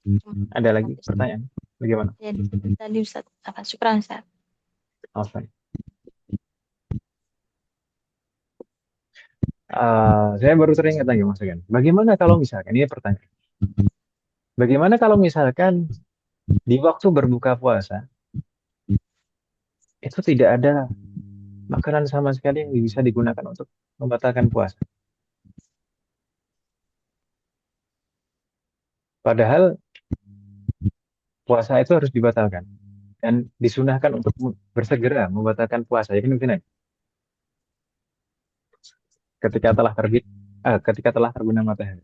Ada lagi pertanyaan? Bagaimana? Ya, tadi Ustadz. Apa? Syukran Ustadz. Alfan. Saya baru teringat lagi Mas Agan. Bagaimana kalau misalkan, ini pertanyaan. Bagaimana kalau misalkan di waktu berbuka puasa, itu tidak ada makanan sama sekali yang bisa digunakan untuk membatalkan puasa. Padahal puasa itu harus dibatalkan dan disunahkan untuk bersegera membatalkan puasa. Ya kan benar? Ketika telah terbenam matahari.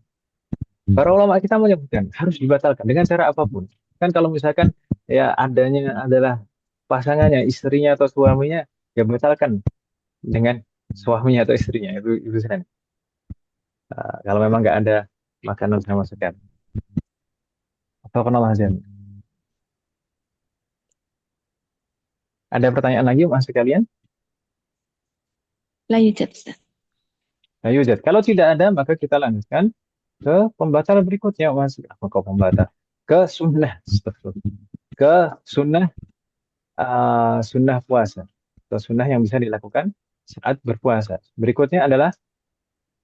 Para ulama kita menyebutkan harus dibatalkan dengan cara apapun. Kan kalau misalkan ya adanya adalah pasangannya, istrinya atau suaminya, ya batalkan dengan suaminya atau istrinya itu. Kalau memang nggak ada makanan sama sekali. Atau kenal aja. Ada pertanyaan lagi mas sekalian? La yujad, Ustaz. Nah, Yuzat. Kalau tidak ada, maka kita lanjutkan ke pembatal berikutnya, mas. Apa kok pembatal? Ke sunnah. Astagfirullah. Ke sunnah, sunnah puasa. Atau sunnah yang bisa dilakukan saat berpuasa. Berikutnya adalah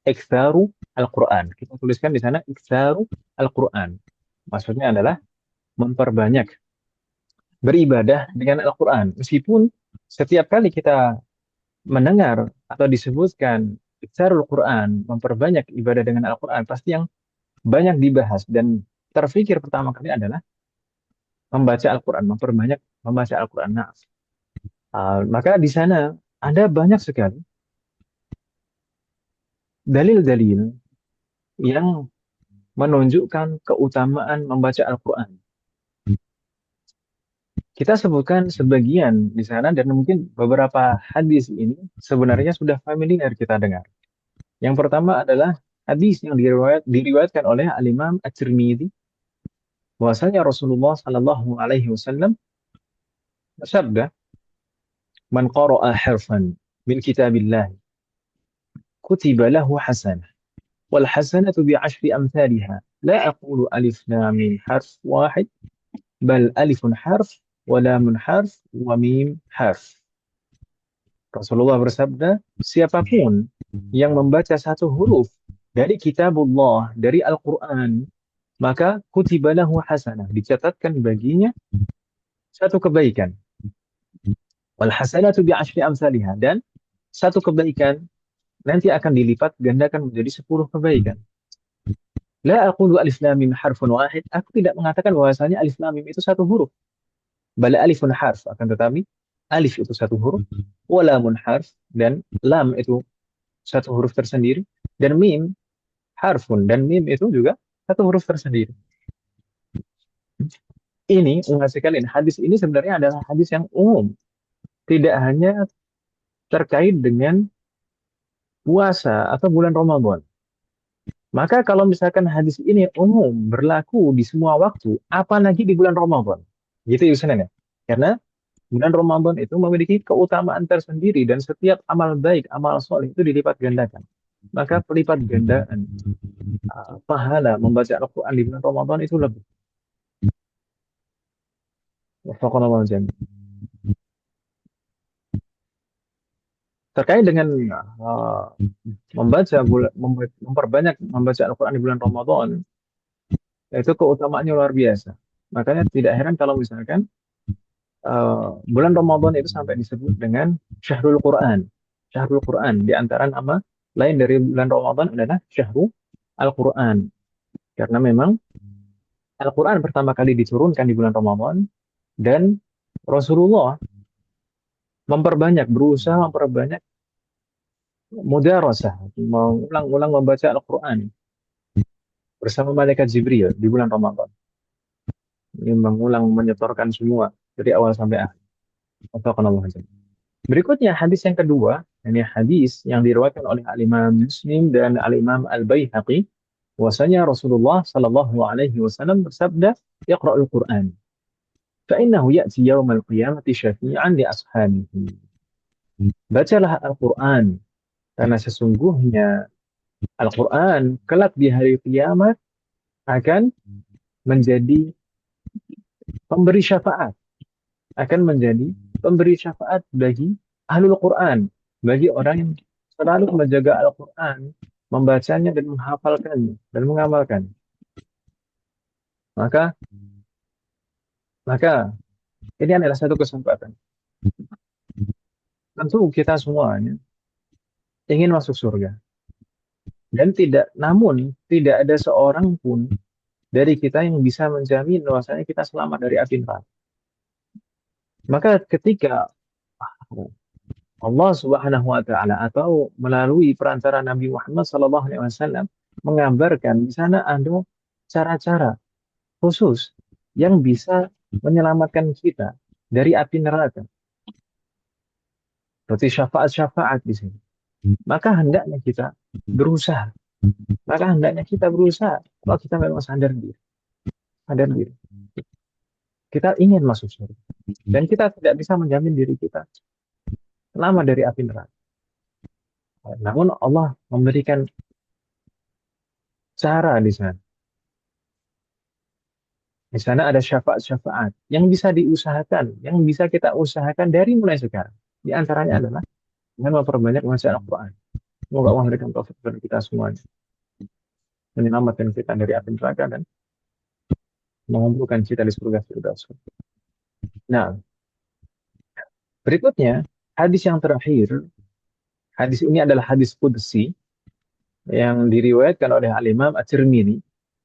iktsaru Al-Quran. Kita tuliskan di sana iktsaru Al-Quran. Maksudnya adalah memperbanyak beribadah dengan Al-Quran. Meskipun setiap kali kita mendengar atau disebutkan iktsaru Al-Quran, memperbanyak ibadah dengan Al-Quran, pasti yang banyak dibahas dan terfikir pertama kali adalah membaca Al-Quran, memperbanyak membaca Al-Quran. Nah, maka di sana ada banyak sekali dalil-dalil yang menunjukkan keutamaan membaca Al-Quran. Kita sebutkan sebagian di sana dan mungkin beberapa hadis ini sebenarnya sudah familiar kita dengar. Yang pertama adalah hadis yang diriwayatkan oleh Al-Imam At-Tirmidzi bahwasanya Rasulullah Shallallahu alaihi wasallam bersabda, "Man qara'a harfan min kitabillah kutiba lahu hasanah wal hasanatu bi 'ashri amsalha la aqulu alif lam mim harf wahid bal alifun harf wa lamun harf wa mim harf." Rasulullah bersabda, siapapun yang membaca satu huruf dari kitabullah, dari Al-Quran, maka kutibalahu hasanah, dicatatkan baginya satu kebaikan. Wal hasanatu bi asyri amsalihha, dan satu kebaikan nanti akan dilipat gandakan menjadi 10 kebaikan. La aqulu alif lam mim harfun wahid, aku tidak mengatakan bahwasanya alif lam mim itu satu huruf. Bal alifun harf, akan tetapi alif itu satu huruf, wa lamun harf, dan lam itu satu huruf tersendiri, dan mim harfun, dan mim itu juga satu huruf tersendiri. Ini menghasilkan hadis ini sebenarnya adalah hadis yang umum, tidak hanya terkait dengan puasa atau bulan Ramadan. Maka kalau misalkan hadis ini umum berlaku di semua waktu, apalagi di bulan Ramadan, gitu ya Ustaz ya. Karena bulan Ramadan itu memiliki keutamaan tersendiri dan setiap amal baik, amal soleh itu dilipat gandakan. Maka pelipat gandaan pahala membaca Al-Quran di bulan Ramadan itu lebih. Wafaqanallahu jami'an. Terkait dengan uh, memperbanyak membaca Al-Quran di bulan Ramadan, itu keutamaannya luar biasa. Makanya tidak heran kalau misalkan bulan Ramadan itu sampai disebut dengan Syahrul Quran. Syahrul Quran, di antara nama lain dari bulan Ramadan adalah Syahrul Al-Quran. Karena memang Al-Quran pertama kali diturunkan di bulan Ramadan dan Rasulullah berusaha memperbanyak mudarasah, mengulang-ulang membaca Al-Quran bersama malaikat Jibril di bulan Ramadan. Ini mengulang, menyetorkan semua dari awal sampai akhir. Berikutnya hadis yang kedua, ini hadis yang diriwayatkan oleh Al-Imam Muslim dan Al-Imam Al-Baihaqi, bahwasanya Rasulullah Shallallahu alaihi wasallam bersabda, "Iqra'ul Qur'an, fa innahu ya'ti yaumal qiyamati syafi'an li ashabihi." Bacalah Al-Quran, karena sesungguhnya Al-Quran kelak di hari kiamat akan menjadi pemberi syafaat, akan menjadi pemberi syafaat bagi ahlul Quran, bagi orang yang selalu menjaga Al-Quran, membacanya dan menghafalkannya dan mengamalkan. Maka maka ini adalah satu kesempatan. Tentu kita semuanya ingin masuk surga. Dan namun tidak ada seorang pun dari kita yang bisa menjamin bahwasanya kita selamat dari api neraka. Maka ketika Allah Subhanahu wa taala atau melalui perantara Nabi Muhammad sallallahu alaihi wasallam mengabarkan di sana ada cara-cara khusus yang bisa menyelamatkan kita dari api neraka. Seperti syafaat-syafaat di sini. Maka hendaknya kita berusaha Maka hendaknya kita berusaha, kalau kita memang sadar diri, kita ingin masuk surga. Dan kita tidak bisa menjamin diri kita selamat dari api neraka. Namun Allah memberikan cara di sana. Di sana ada syafaat-syafaat yang bisa diusahakan, yang bisa kita usahakan dari mulai sekarang. Di antaranya adalah dengan memperbanyak membaca Al-Quran. Semoga Allah memberikan taufik kepada kita semuanya, menyelamatkan kita dari api neraka dan mengumpulkan kita di surga Firdaus. Nah, berikutnya hadis yang terakhir. Hadis ini adalah hadis qudsi yang diriwayatkan oleh Al-Imam At-Tirmidzi,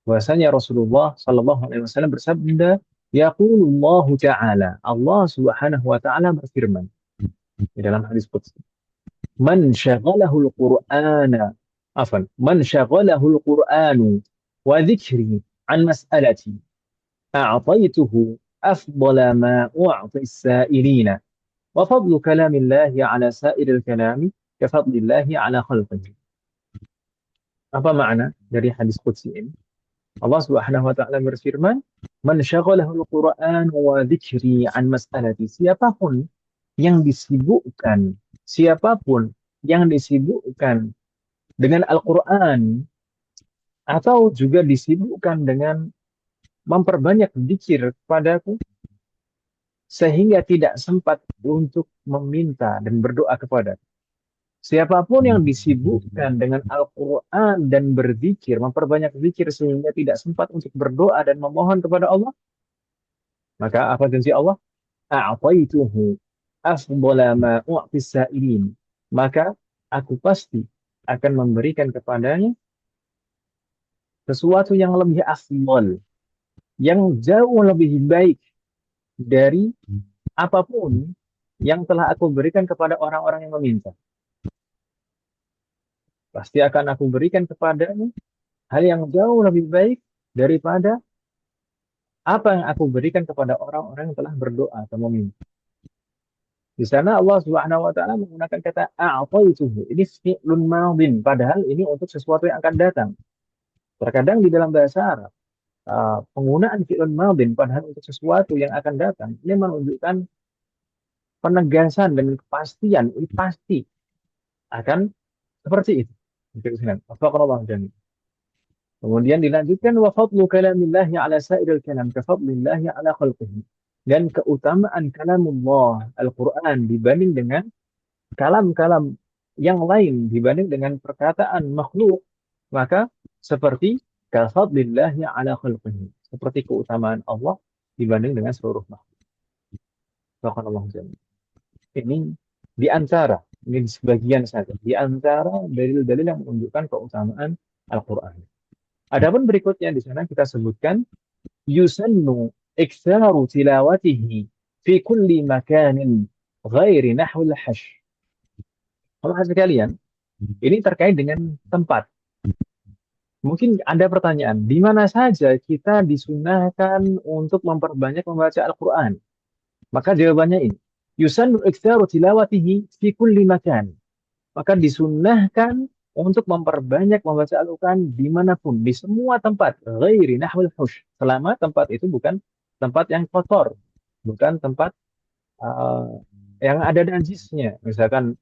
bahwasanya Rasulullah sallallahu alaihi wasallam bersabda, yaqulullahu ta'ala, Allah Subhanahu wa taala berfirman di dalam hadis qudsi, man syaghalahu al-Qur'ana man syaghalahu al-Qur'anu wa dzikri an mas'alati a'taituhu afdala ma u'ti as-sa'ilina wa fadlu kalamillahi ala sa'iril kalami ka fadlillahi ala khalqihi. Apa makna dari hadis qudsi ini? Allah Subhanahu wa taala berfirman, "Man syaghalahu al-Qur'an wa dzikri an mas'alati." Siapapun yang disibukkan dengan Al-Qur'an atau juga disibukkan dengan memperbanyak zikir kepadaku sehingga tidak sempat untuk meminta dan berdoa kepada. Siapapun yang disibukkan dengan Al-Quran dan berzikir, memperbanyak zikir sehingga tidak sempat untuk berdoa dan memohon kepada Allah, maka apa janji Allah? A'taituhu afdala ma u'tis sa'ilin. Maka aku pasti akan memberikan kepadanya sesuatu yang lebih afdal, yang jauh lebih baik dari apapun yang telah aku berikan kepada orang-orang yang meminta. Pasti akan aku berikan kepadanya hal yang jauh lebih baik daripada apa yang aku berikan kepada orang-orang yang telah berdoa atau meminta. Di sana Allah Subhanahu wa taala menggunakan kata a'taituhu. Ini fi'lun madin, padahal ini untuk sesuatu yang akan datang. Terkadang di dalam bahasa Arab penggunaan fi'lun madin padahal untuk sesuatu yang akan datang ini menunjukkan penegasan dan kepastian, ini pasti akan seperti itu. Kemudian dilanjutkan wa fadlu kalamillahi ala sa'iril kalam ka fadlillahi ala khalqihi. Dan keutamaan kalamullah Al-Qur'an dibanding dengan kalam-kalam yang lain, dibanding dengan perkataan makhluk, maka seperti ka fadlillahi ala khalqihi, seperti keutamaan Allah dibanding dengan seluruh makhluk. Subhanallah. Ini di antara, ini sebagian saja, di antara dalil-dalil yang menunjukkan keutamaan Al-Qur'an. Adapun berikutnya di sana kita sebutkan yusannu iktsaru tilawatihi fi kulli makanin ghairi nahwil hash. Kalau sekalian, ini terkait dengan tempat. Mungkin ada pertanyaan, di mana saja kita disunahkan untuk memperbanyak membaca Al-Quran? Maka jawabannya ini, yusannu iktsaru tilawatihi fi kulli makan. Maka disunahkan untuk memperbanyak membaca Al-Quran dimanapun, di semua tempat, ghairi nahwil hush, selama tempat itu bukan tempat yang kotor, bukan tempat yang ada najisnya, misalkan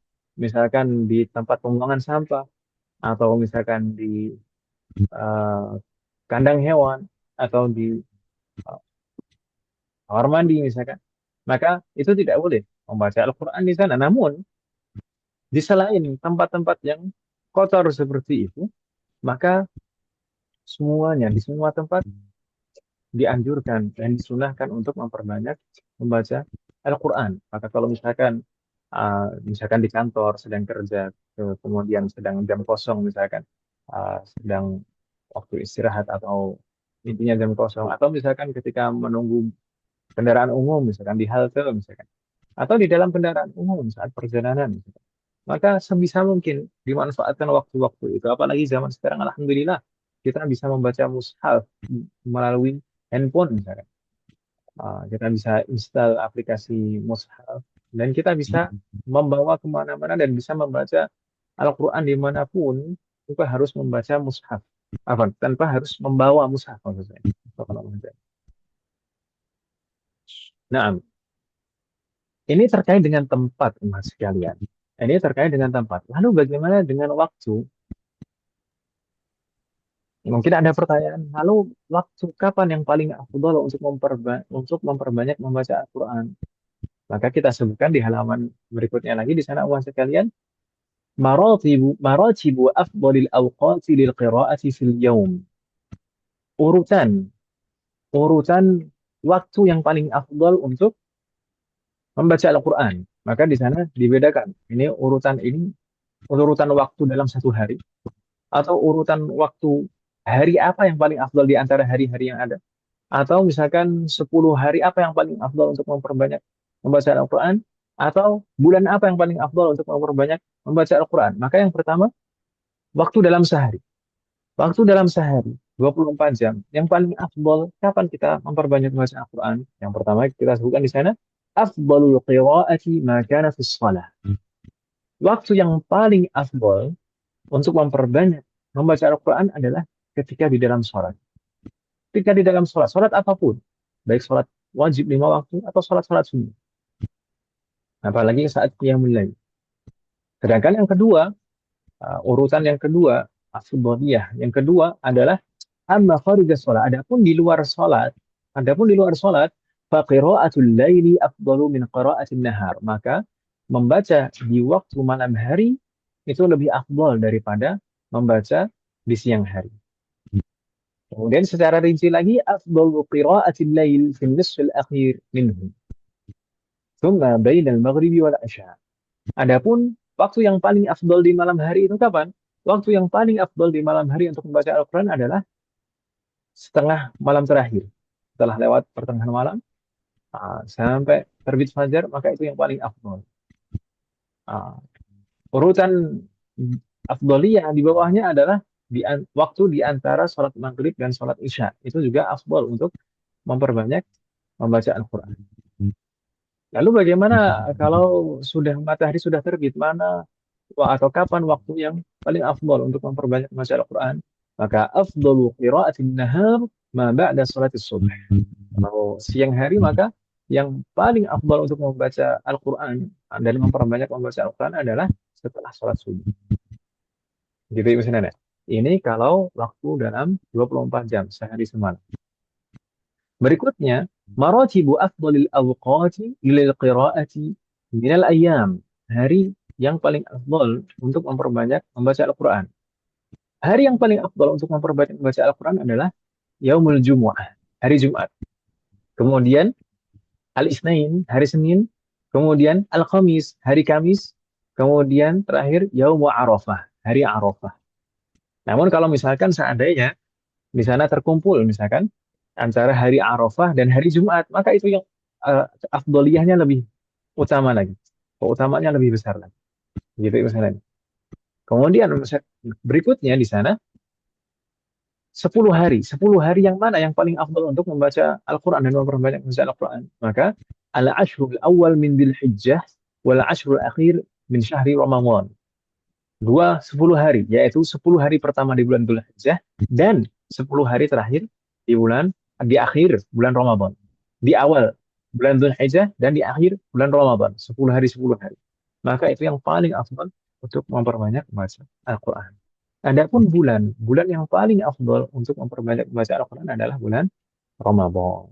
di tempat pembuangan sampah, atau misalkan di kandang hewan, atau di kamar mandi misalkan, maka itu tidak boleh membaca Al-Quran di sana. Namun di selain tempat-tempat yang kotor seperti itu, maka semuanya di semua tempat dianjurkan dan disunahkan untuk memperbanyak membaca Al-Quran. Maka kalau misalkan di kantor sedang kerja, kemudian sedang jam kosong misalkan, sedang waktu istirahat atau intinya jam kosong, atau misalkan ketika menunggu kendaraan umum misalkan di halte misalkan, atau di dalam kendaraan umum saat perjalanan misalkan, maka sebisa mungkin dimanfaatkan waktu-waktu itu. Apalagi zaman sekarang alhamdulillah kita bisa membaca mushaf melalui handphone misalkan. Kita bisa install aplikasi mushaf dan kita bisa membawa kemana-mana dan bisa membaca Al-Quran dimanapun tanpa harus membaca mushaf. Apa? Tanpa harus membawa mushaf maksud saya. Nah, ini terkait dengan tempat, mas sekalian. Ini terkait dengan tempat. Lalu bagaimana dengan waktu? Mungkin ada pertanyaan, lalu waktu kapan yang paling afdal untuk memperbanyak membaca Al-Quran? Maka kita sebutkan di halaman berikutnya lagi di sana, mas sekalian, maratibu afdalil awqati lil qiraati fil yaum. Urutan urutan waktu yang paling afdal untuk membaca Al-Quran. Maka di sana dibedakan. Urutan waktu dalam satu hari atau urutan waktu hari apa yang paling afdal di antara hari-hari yang ada. Atau misalkan 10 hari apa yang paling afdal untuk memperbanyak membaca Al-Quran. Atau bulan apa yang paling afdal untuk memperbanyak membaca Al-Quran. Maka yang pertama, waktu dalam sehari. Waktu dalam sehari, 24 jam. Yang paling afdal, kapan kita memperbanyak membaca Al-Quran? Yang pertama kita sebutkan di sana, afdalul qiraati ma kana fis shalah. Waktu yang paling afdal untuk memperbanyak membaca Al-Quran adalah ketika di dalam sholat. Ketika di dalam sholat, sholat apapun. Baik sholat wajib 5 waktu atau sholat-sholat sunnah. Apalagi saat qiyamul lail. Sedangkan yang kedua, urutan yang kedua, afdaliyah. Yang kedua adalah amma kharijas sholat. Adapun di luar sholat, fa qiraatul laili afdalu min qiraatin nahar. Maka membaca di waktu malam hari itu lebih afdal daripada membaca di siang hari. Kemudian secara rinci lagi, afdalu qiraatil lail fil nisfil akhir minhu. Thumma bainal maghribi wal isya. Adapun waktu yang paling afdal di malam hari itu kapan? Waktu yang paling afdal di malam hari untuk membaca Al-Quran adalah setengah malam terakhir. Setelah lewat pertengahan malam, sampai terbit fajar, maka itu yang paling afdal. Urutan afdaliyah di bawahnya adalah waktu di antara sholat maghrib dan sholat isya. Itu juga afdal untuk memperbanyak membaca Al-Quran. Lalu bagaimana kalau matahari sudah terbit, atau kapan waktu yang paling afdal untuk memperbanyak membaca Al-Quran? Maka afdalu qiraatin nahar ma ba'da sholatis subh. Kalau siang hari, maka yang paling afdal untuk membaca Al-Quran dan memperbanyak membaca Al-Quran adalah setelah sholat subuh. Gitu ya misalnya. Ini kalau waktu dalam 24 jam sehari semalam. Berikutnya, maratibu afdalil awqati lil qiraati minal ayyam. Hari yang paling afdal untuk memperbanyak membaca Al-Quran. Hari yang paling afdal untuk memperbanyak membaca Al-Quran adalah Yaumul Jumu'ah, hari Jumat. Kemudian Al-Itsnain, hari Senin. Kemudian Al-Khamis, hari Kamis. Kemudian terakhir Yaumul Arafah, hari Arafah. Namun kalau misalkan seandainya di sana terkumpul misalkan antara hari Arafah dan hari Jumat, maka itu yang afdaliyahnya lebih utama lagi. Keutamaannya lebih besar lagi. Gitu misalnya. Kemudian berikutnya di sana 10 hari. 10 hari yang mana yang paling afdal untuk membaca Al-Quran dan memperbanyak membaca Al-Quran? Maka al-ashrul awal min Dzulhijjah wal ashrul akhir min syahri Ramadan. 10 hari, yaitu 10 hari pertama di bulan Dzulhijjah dan 10 hari terakhir di akhir bulan Ramadan. Di awal bulan Dzulhijjah dan di akhir bulan Ramadan. 10 hari 10 hari. Maka itu yang paling afdal untuk memperbanyak membaca Al-Quran. Adapun bulan yang paling afdal untuk memperbanyak membaca Al-Quran adalah bulan Ramadan.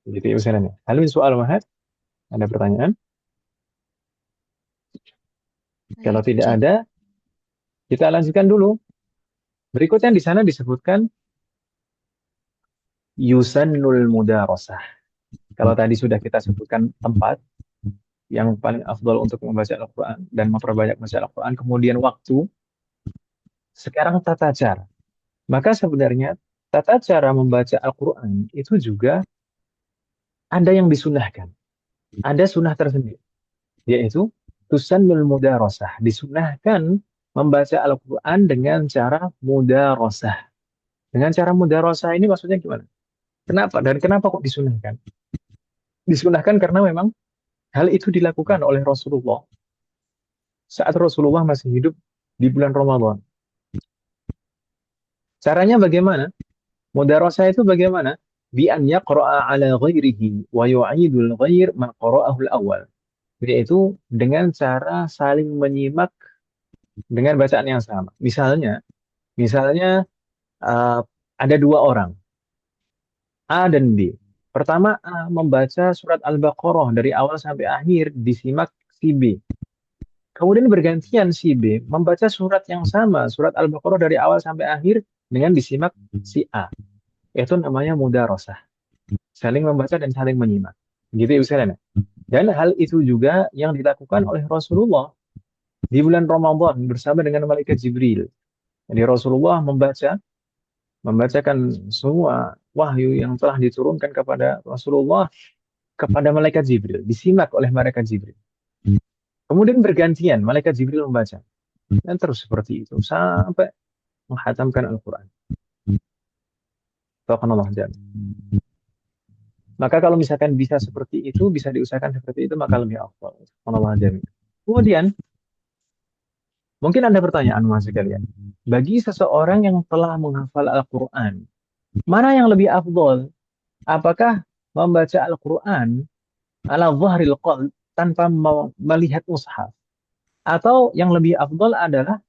Gitu ya misalnya. Halo soal Mahat, ada pertanyaan? Kalau tidak ada, kita lanjutkan dulu. Berikutnya di sana disebutkan Yusannul Mudarasah. Kalau tadi sudah kita sebutkan tempat yang paling afdal untuk membaca Al-Quran dan memperbanyak membaca Al-Quran, kemudian waktu, sekarang tata cara. Maka sebenarnya tata cara membaca Al-Quran itu juga ada yang disunahkan. Ada sunnah tersendiri, yaitu tusannul mudarasah. Disunahkan membaca Al-Quran dengan cara mudarasah. Dengan cara mudarasah ini maksudnya gimana? Kenapa? Dan kenapa kok disunahkan? Disunahkan karena memang hal itu dilakukan oleh Rasulullah saat Rasulullah masih hidup di bulan Ramadan. Caranya bagaimana? Mudarasah itu bagaimana? Bi an yaqra'a ala ghairihi wa yu'idul ghair ma qara'ahu al-awwal. Yaitu dengan cara saling menyimak dengan bacaan yang sama. Misalnya uh, ada dua orang, A dan B. Pertama A membaca surat Al-Baqarah dari awal sampai akhir, disimak si B. Kemudian bergantian si B membaca surat yang sama, surat Al-Baqarah dari awal sampai akhir dengan disimak si A. Itu namanya mudarasah. Saling membaca dan saling menyimak. Gitu ya Ustaz. Dan hal itu juga yang dilakukan oleh Rasulullah di bulan Ramadan bersama dengan malaikat Jibril. Jadi Rasulullah membacakan semua wahyu yang telah diturunkan kepada Rasulullah kepada malaikat Jibril, disimak oleh malaikat Jibril. Kemudian bergantian malaikat Jibril membaca dan terus seperti itu sampai menghatamkan Al-Quran. Subhanallah. Maka kalau misalkan bisa seperti itu, bisa diusahakan seperti itu, maka lebih afdal. Subhanallah. Kemudian mungkin Anda pertanyaan mas sekalian, bagi seseorang yang telah menghafal Al-Quran, mana yang lebih afdal? Apakah membaca Al-Quran ala dhahril qalb tanpa melihat mushaf? Atau yang lebih afdal adalah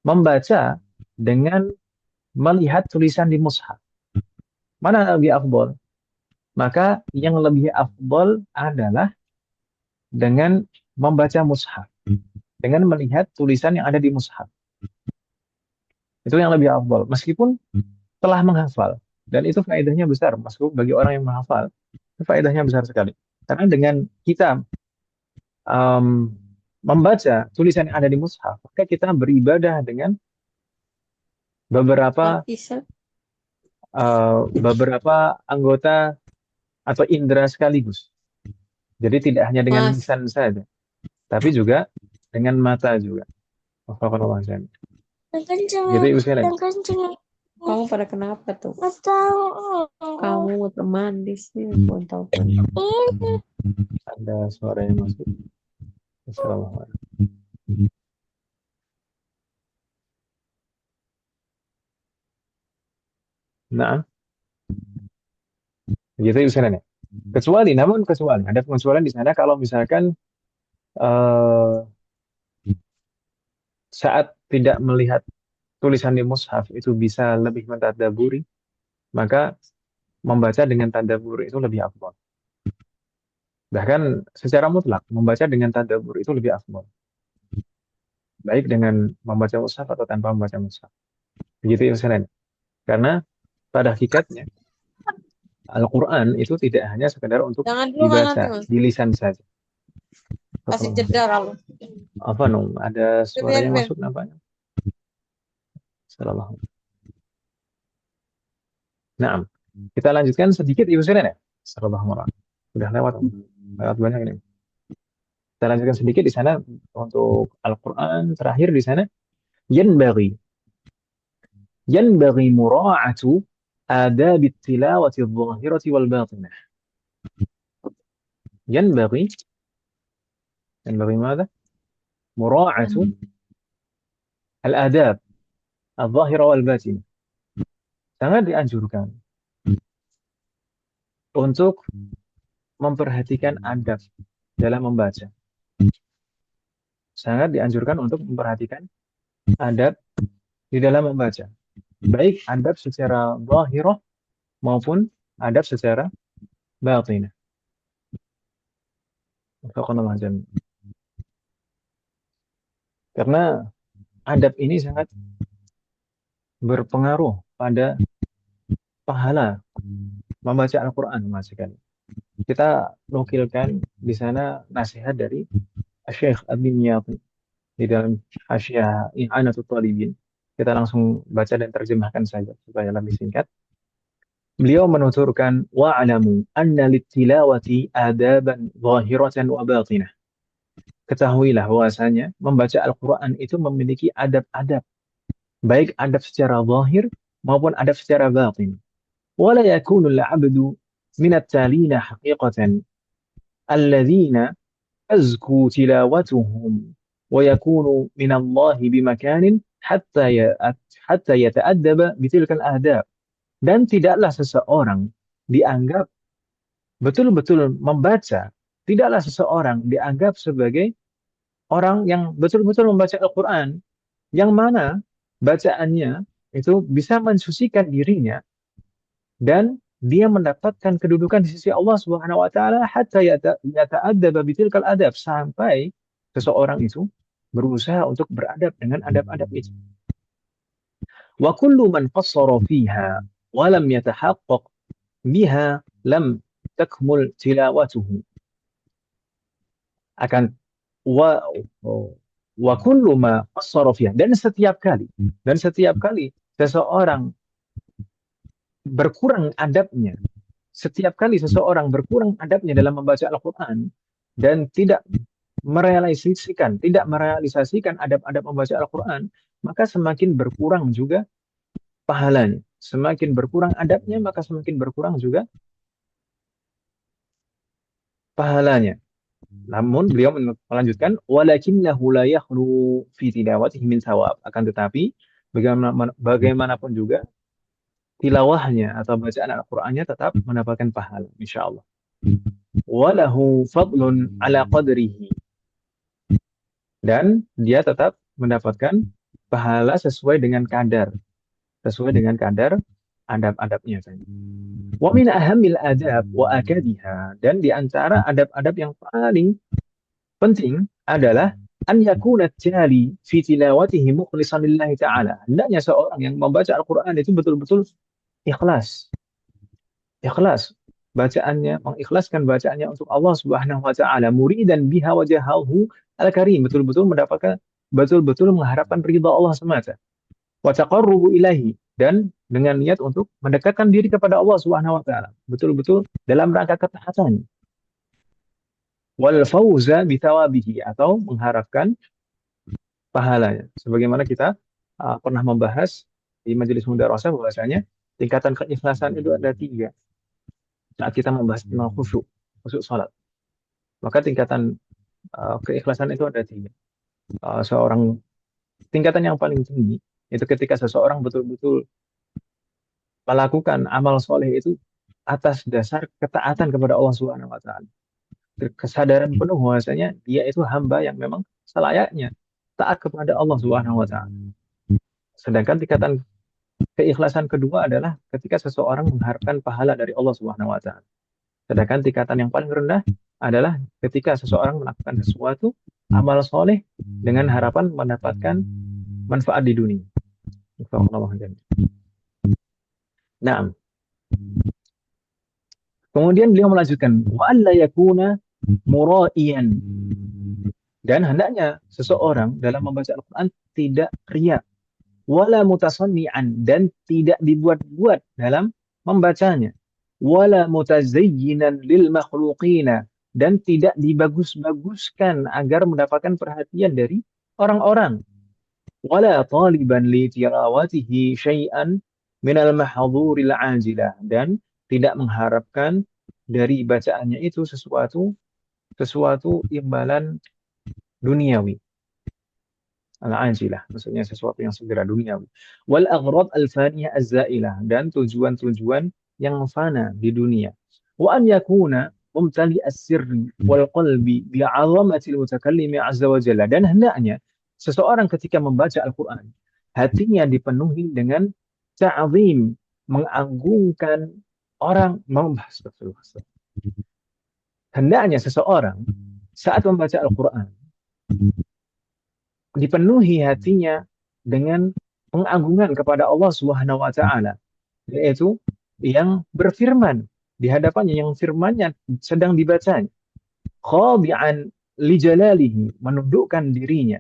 membaca dengan melihat tulisan di mushaf? Mana yang lebih afdal? Maka yang lebih afdal adalah dengan membaca mushaf, dengan melihat tulisan yang ada di mushaf. Itu yang lebih afdal, meskipun telah menghafal. Dan itu faedahnya besar, meskipun bagi orang yang menghafal, itu faedahnya besar sekali. Karena dengan kita membaca tulisan yang ada di mushaf, maka kita beribadah dengan beberapa beberapa anggota atau indera sekaligus. Jadi tidak hanya dengan lisan saja, tapi juga dengan mata juga. Astagfirullahaladzim. Gitu Ibu sekalian. Kamu pada kenapa tuh? Kamu teman di sini, pun tahu. Ada suara yang masuk. Assalamualaikum. Nah, gitu Ibu sekalian ya. Kecuali, ada pengecualian di sana kalau misalkan saat tidak melihat tulisan di mushaf itu bisa lebih mentadaburi, maka membaca dengan tadabbur itu lebih afdal. Bahkan secara mutlak membaca dengan tadabbur itu lebih afdal. Baik dengan membaca mushaf atau tanpa membaca mushaf. Begitu ya Ustaz. Karena pada hakikatnya Al-Quran itu tidak hanya sekedar untuk dibaca di lisan saja. Kasih jeda kalau. Apa nung? Ada suaranya masuk nampaknya. Salah. Nah, kita lanjutkan sedikit Ibu sekalian ya. Sallallahu. Sudah lewat banyak ini. Kita lanjutkan sedikit di sana untuk Al-Quran terakhir di sana. Yanbaghi mura'atu adab at-tilawati adh-dhahirati wal batinah. Yanbaghi ماذا؟ مراعاة al-adab adh-dhahira wal batinah. Sangat dianjurkan untuk memperhatikan adab dalam membaca. Sangat dianjurkan untuk memperhatikan adab di dalam membaca. Baik adab secara zahirah maupun adab secara batinah. Karena adab ini sangat berpengaruh pada pahala membaca Al-Quran, sekali. Kita nukilkan di sana nasihat dari Syekh Ad-Dimyati di dalam Hasyiah I'anatul Talibin. Kita langsung baca dan terjemahkan saja supaya lebih singkat. Beliau menuturkan wa'alamu anna littilawati adaban zahiratan wa batinah. Ketahuilah bahwasanya membaca Al-Quran itu memiliki adab-adab, baik adab secara zahir maupun adab secara batin. Wala yakunu al-'abdu min at-talina haqiqatan alladhina azku tilawatuhum ويكون من الله بمكان حتى يتأدب بتلك الآداب. Dan tidaklah seseorang dianggap betul-betul membaca, tidaklah seseorang dianggap sebagai orang yang betul-betul membaca Al-Quran, yang mana bacaannya itu bisa mensucikan dirinya dan dia mendapatkan kedudukan di sisi Allah Subhanahu wa taala hatta yata'addaba bitilkal adab, sampai seseorang itu berusaha untuk beradab dengan adab-adab itu. Wa kullu man qassara fiha wa lam yatahaqqaq biha lam takmul tilawatuhu. Akan wa wa kullu ma qassara fiha, dan setiap kali seseorang berkurang adabnya, setiap kali seseorang berkurang adabnya dalam membaca Al-Quran dan tidak merealisasikan adab-adab membaca Al-Quran, maka semakin berkurang juga pahalanya. Semakin berkurang adabnya, maka semakin berkurang juga pahalanya. Namun beliau melanjutkan, walakinnahu la yakhlu fi tilawatihi min thawab. Akan tetapi bagaimanapun juga tilawahnya atau bacaan Al-Qur'annya tetap mendapatkan pahala, insyaallah. Walahu fadlun ala qadrihi. Dan dia tetap mendapatkan pahala sesuai dengan kadar adab-adabnya tadi. Wa min ahammil adab wa akadiha, dan di antara adab-adab yang paling penting adalah an yakuna tali fi tilawatihi mukhlishan lillahi ta'ala. Hendaknya seorang yang membaca Al-Qur'an itu betul-betul ikhlas. Bacaannya, mengikhlaskan bacaannya untuk Allah Subhanahu wa taala, muridan biha wajhahu al-karim, betul-betul mengharapkan ridha Allah semata. Wa taqarrubu ilahi, dan dengan niat untuk mendekatkan diri kepada Allah Subhanahu wa taala, betul-betul dalam rangka ketaatan. Wal fauza bi thawabihi, atau mengharapkan pahalanya. Sebagaimana kita pernah membahas di majelis mudarasah bahwasanya tingkatan keikhlasan itu ada 3. Saat kita membahas tentang khusyuk salat, maka tingkatan keikhlasan itu ada 3. Tingkatan yang paling tinggi itu ketika seseorang betul-betul melakukan amal soleh itu atas dasar ketaatan kepada Allah Subhanahu wa taala. Kesadaran penuh bahwasanya dia itu hamba yang memang selayaknya taat kepada Allah Subhanahu wa taala. Sedangkan tingkatan keikhlasan kedua adalah ketika seseorang mengharapkan pahala dari Allah Subhanahu wa taala. Sedangkan tingkatan yang paling rendah adalah ketika seseorang melakukan sesuatu amal soleh dengan harapan mendapatkan manfaat di dunia. Nah, kemudian beliau melanjutkan, wa alla yakuna muraiyan, dan hendaknya seseorang dalam membaca Al-Quran tidak riya, wala mutasanni'an, dan tidak dibuat-buat dalam membacanya, wala mutazayyinan lil makhluqina, dan tidak dibagus-baguskan agar mendapatkan perhatian dari orang-orang, wala taliban li tirawatihi syai'an minal mahdhuril ajilah, dan tidak mengharapkan dari bacaannya itu sesuatu imbalan duniawi. Al-ajilah, maksudnya sesuatu yang segera duniawi. Wal aghrad al-faniyah az-zailah, dan tujuan-tujuan yang fana di dunia. Wa an yakuna mumtali as-sirri wal qalbi bi'azamatil mutakallimi azza wa jalla, dan hendaknya seseorang ketika membaca Al-Qur'an hatinya dipenuhi dengan ta'zim, mengagungkan orang, hendaknya seseorang saat membaca Al-Qur'an dipenuhi hatinya dengan pengagungan kepada Allah Subhanahu wa taala, yaitu yang berfirman di hadapannya, yang firman-Nya sedang dibacanya, khadi'an li jalalihi, menundukkan dirinya,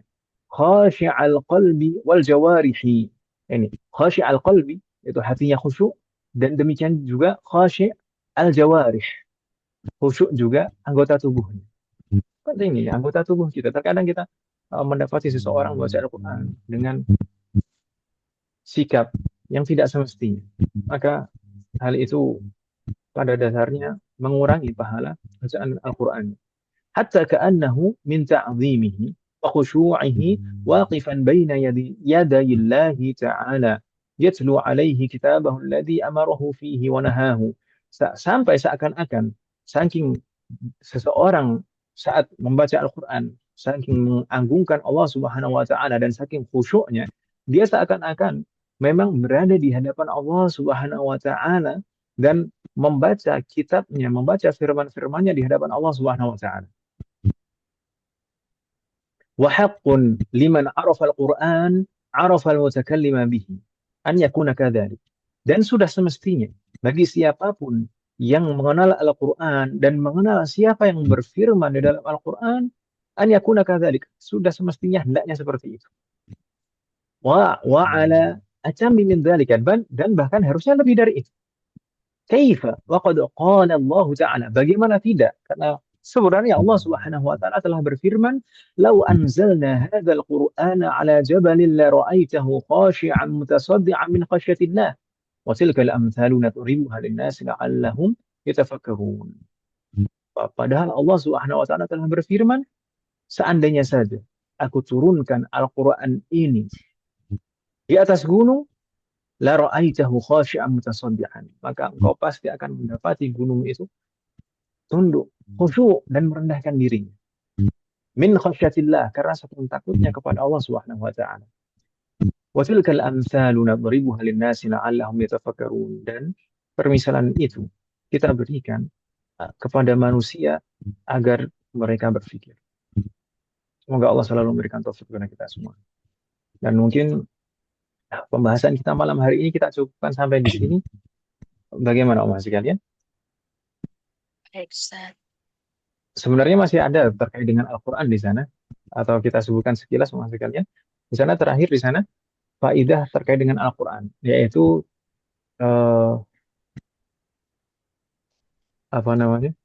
khashi'al qalbi wal jawarihi. Ini khashi'al qalbi itu hatinya khusyuk, dan demikian juga khashi'al jawarih, khusyuk juga anggota tubuhnya. Penting ini anggota tubuh kita. Terkadang kita mendapati seseorang membaca Al-Quran dengan sikap yang tidak semestinya, maka hal itu pada dasarnya mengurangi pahala bacaan Al-Quran. Hatta ka'annahu min ta'zimihi, وخشوعه واقفا بين يدي الله تعالى يتلو عليه كتابه الذي أمره فيه ونهاه. Sampai seakan-akan saking seseorang saat membaca Al-Quran, saking mengagungkan Allah Subhanahu wa Ta'ala dan saking khusyuknya, dia seakan-akan memang berada di hadapan Allah Subhanahu wa Ta'ala dan membaca kitabnya, membaca firman-firmannya di hadapan Allah Subhanahu wa Ta'ala. وحق لمن عرف القرآن عرف المتكلم به أن يكون كذلك. Dan sudah semestinya bagi siapapun yang mengenal Al-Quran dan mengenal siapa yang berfirman di dalam Al-Quran, an yakuna kadzalik, sudah semestinya hendaknya seperti itu. Wa ala atammi min dzalika, dan bahkan harusnya lebih dari itu. Kaifa wa qad qala Allah Ta'ala, bagaimana tidak? Karena sebenarnya Allah Subhanahu wa taala telah berfirman, "Lau anzalna hadzal Qur'ana 'ala jabalin la ra'aitahu khashi'an mutasaddi'an min khasyatillah wa tilkal amthalu nadribuha lin-nasi la'allahum yatafakkarun." Padahal Allah Subhanahu wa taala telah berfirman, seandainya saja aku turunkan Al-Qur'an ini di atas gunung, la ra'aitahu khashi'an mutasaddi'an, maka engkau pasti akan mendapati gunung itu tunduk, khusyuk dan merendahkan dirinya. Min khasyatillah, karena saking takutnya kepada Allah Subhanahu wa taala. Wa tilkal amsalu nadribuha lin-nasi la'allahum yatafakkarun, dan permisalan itu kita berikan kepada manusia agar mereka berpikir. Semoga Allah selalu memberikan taufik kepada kita semua. Dan mungkin pembahasan kita malam hari ini kita cukupkan sampai di sini. Bagaimana Om sekalian? Baik, Ustaz. Sebenarnya masih ada terkait dengan Al-Quran di sana, atau kita sebutkan sekilas Om sekalian. Di sana terakhir di sana faidah terkait dengan Al-Quran, yaitu apa namanya?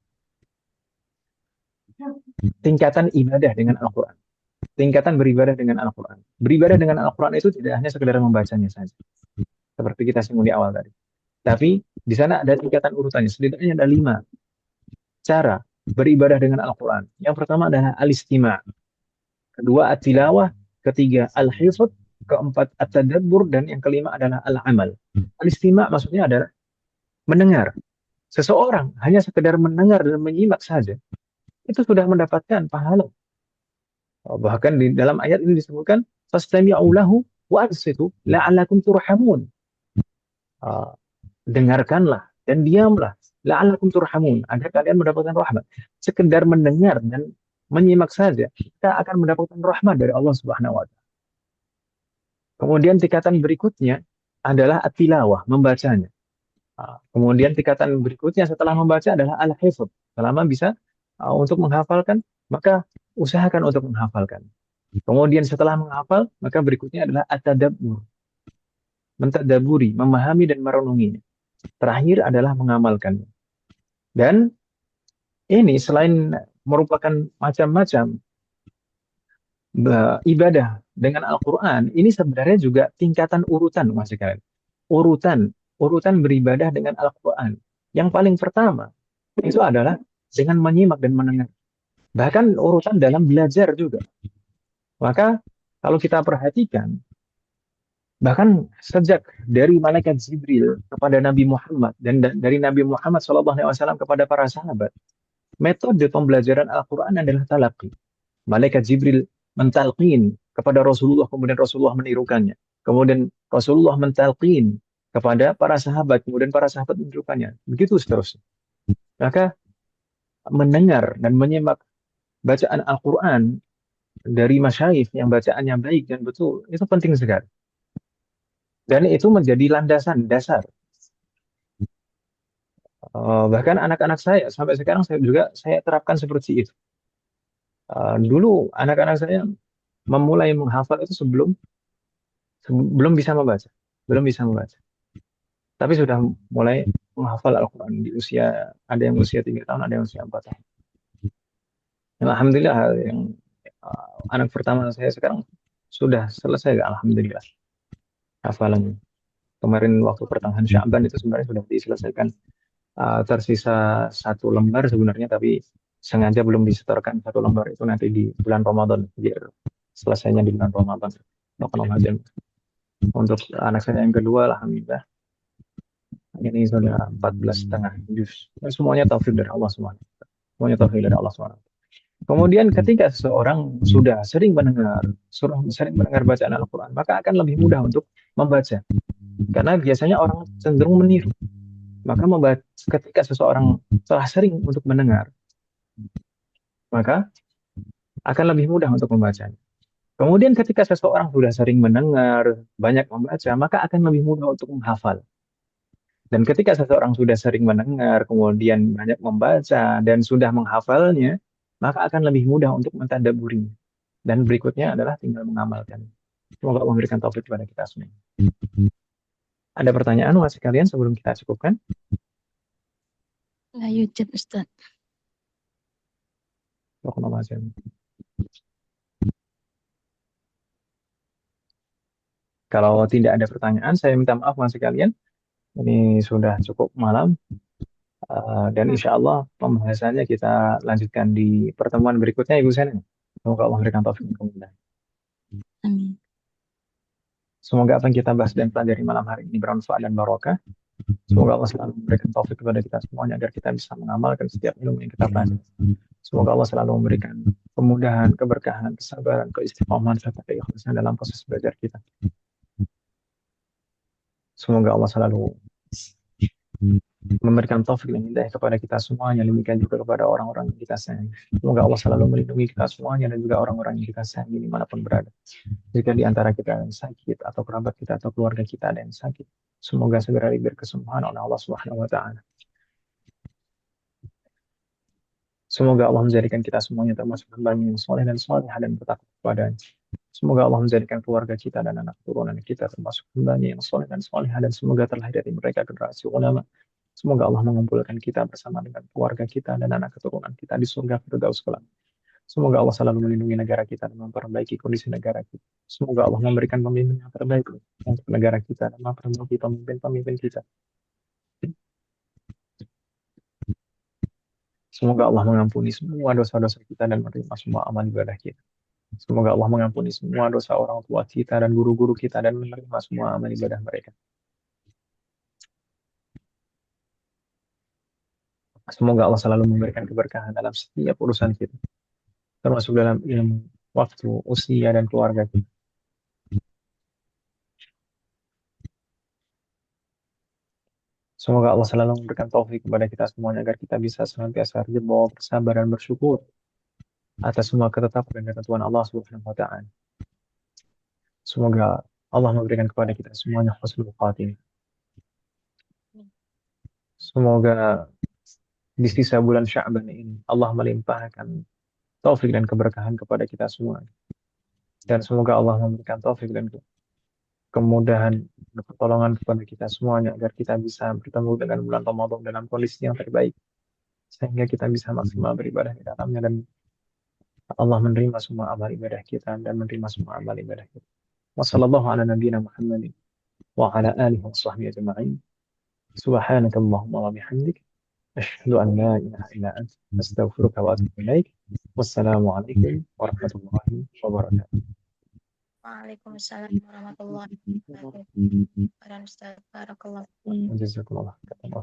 Tingkatan ibadah dengan Al-Quran. Tingkatan beribadah dengan Al-Quran. Beribadah dengan Al-Quran itu tidak hanya sekedar membacanya saja, seperti kita singgung di awal tadi. Tapi di sana ada tingkatan urutannya. Setidaknya ada 5 cara beribadah dengan Al-Quran. Yang pertama adalah al-istima'. Kedua at-tilawah. Ketiga al-hifdz. Keempat at-tadabbur. Dan yang kelima adalah al-amal. Al-istima' maksudnya adalah mendengar. Seseorang hanya sekedar mendengar dan menyimak saja, itu sudah mendapatkan pahala. Bahkan di dalam ayat ini disebutkan fastami'u lahu wa ansitu la'allakum turhamun. Dengarkanlah dan diamlah la'allakum turhamun, agar kalian mendapatkan rahmat. Sekedar mendengar dan menyimak saja, kita akan mendapatkan rahmat dari Allah Subhanahu wa taala. Kemudian tingkatan berikutnya adalah at-tilawah, membacanya. Kemudian tingkatan berikutnya setelah membaca adalah al-hifdz. Selama bisa untuk menghafalkan, maka usahakan untuk menghafalkan. Kemudian setelah menghafal, maka berikutnya adalah at-tadabbur. Mentadaburi, memahami dan merenunginya. Terakhir adalah mengamalkannya. Dan ini selain merupakan macam-macam ibadah dengan Al-Quran, ini sebenarnya juga tingkatan urutan, Mas sekalian. Urutan beribadah dengan Al-Quran. Yang paling pertama itu adalah dengan menyimak dan mendengar. Bahkan urutan dalam belajar juga. Maka kalau kita perhatikan, bahkan sejak dari malaikat Jibril kepada Nabi Muhammad dan dari Nabi Muhammad SAW kepada para sahabat, metode pembelajaran Al-Quran adalah talaqi. Malaikat Jibril mentalqin kepada Rasulullah, kemudian Rasulullah menirukannya. Kemudian Rasulullah mentalqin kepada para sahabat, kemudian para sahabat menirukannya. Begitu seterusnya. Maka mendengar dan menyimak bacaan Al-Quran dari masyayikh yang bacaannya baik dan betul, itu penting sekali. Dan itu menjadi landasan dasar. Bahkan anak-anak saya sampai sekarang saya terapkan seperti itu. Dulu anak-anak saya memulai menghafal itu belum bisa membaca, tapi sudah mulai menghafal Al-Quran di usia, ada yang usia 3 tahun, ada yang usia 4 tahun. Dan alhamdulillah yang anak pertama saya sekarang sudah selesai, alhamdulillah hafalannya. Kemarin waktu pertengahan Sya'ban itu sebenarnya sudah diselesaikan, tersisa 1 lembar sebenarnya, tapi sengaja belum disetorkan satu lembar itu nanti di bulan Ramadan, biar selesainya di bulan Ramadan. Untuk anak saya yang kedua, alhamdulillah, ini sudah 14,5 juz. Semuanya taufik dari Allah SWT. Semuanya taufik dari Allah SWT. Kemudian ketika seseorang sudah sering mendengar bacaan Al-Quran, maka akan lebih mudah untuk membaca. Karena biasanya orang cenderung meniru. Maka ketika seseorang telah sering untuk mendengar, maka akan lebih mudah untuk membacanya. Kemudian ketika seseorang sudah sering mendengar, banyak membaca, maka akan lebih mudah untuk menghafal. Dan ketika seseorang sudah sering mendengar, kemudian banyak membaca, dan sudah menghafalnya, maka akan lebih mudah untuk mentadabburinya. Dan berikutnya adalah tinggal mengamalkan. Semoga Allah memberikan taufik kepada kita semua. Ada pertanyaan masih kalian sebelum kita cukupkan? La yujad Ustaz. Kalau tidak ada pertanyaan, saya minta maaf masih kalian. Ini sudah cukup malam. Dan insya Allah pembahasannya kita lanjutkan di pertemuan berikutnya, Ibu Sena. Semoga Allah memberikan taufik dan kemudahan. Amin. Semoga apa yang kita bahas dan pelajari malam hari ini bermanfaat dan barokah. Semoga Allah selalu memberikan taufik kepada kita semuanya agar kita bisa mengamalkan setiap ilmu yang kita pelajari. Semoga Allah selalu memberikan kemudahan, keberkahan, kesabaran, keistiqomahan, serta keikhlasan dalam proses belajar kita. Semoga Allah selalu memberikan taufik dan hidayah kepada kita semuanya, demikian juga kepada orang-orang yang kita sayangi. Semoga Allah selalu melindungi kita semuanya dan juga orang-orang yang kita sayangi dimanapun berada. Jika di antara kita yang sakit atau kerabat kita atau keluarga kita ada yang sakit, semoga segera diberi kesembuhan oleh Allah Subhanahu wa taala. Semoga Allah menjadikan kita semuanya termasuk hamba-Nya yang soleh dan solehah dan bertakwa kepadanya. Semoga Allah menjadikan keluarga kita dan anak turunan kita termasuk hamba-Nya yang soleh dan solehah, dan semoga terlahir dari mereka generasi ulama. Semoga Allah mengumpulkan kita bersama dengan keluarga kita dan anak keturunan kita di surga Firdaus kelak. Semoga Allah selalu melindungi negara kita dan memperbaiki kondisi negara kita. Semoga Allah memberikan pemimpin yang terbaik untuk negara kita dan memperbaiki pemimpin-pemimpin kita. Semoga Allah mengampuni semua dosa-dosa kita dan menerima semua amal ibadah kita. Semoga Allah mengampuni semua dosa orang tua kita dan guru-guru kita dan menerima semua amal ibadah mereka. Semoga Allah selalu memberikan keberkahan dalam setiap urusan kita, termasuk dalam ilmu, waktu, usia, dan keluarga kita. Semoga Allah selalu memberikan taufik kepada kita semuanya agar kita bisa senantiasa ridho, bersabar, dan bersyukur atas semua ketetapan dan ketentuan Allah Subhanahu wa taala. Semoga Allah memberikan kepada kita semuanya husnul khatimah. Semoga di sisa bulan Sya'ban ini Allah melimpahkan taufik dan keberkahan kepada kita semua. Dan semoga Allah memberikan taufik dan kemudahan dan pertolongan kepada kita semuanya agar kita bisa bertemu dengan bulan Ramadan dalam kondisi yang terbaik, sehingga kita bisa maksimal beribadah di dalamnya dan Allah menerima semua amal ibadah kita dan menerima semua amal ibadah kita. Wassallallahu ala nabiyyina Muhammadin wa ala alihi wa sahbihi ajma'in. Subhanakallahumma wa bihamdik, asyhadu an la ilaha illa anta, astaghfiruka wa atubu ilaik. Wassalamualaikum warahmatullahi wabarakatuh. Waalaikumsalam warahmatullahi wabarakatuh. Ustaz, barakallahu fiik. Jazakumullah khairan.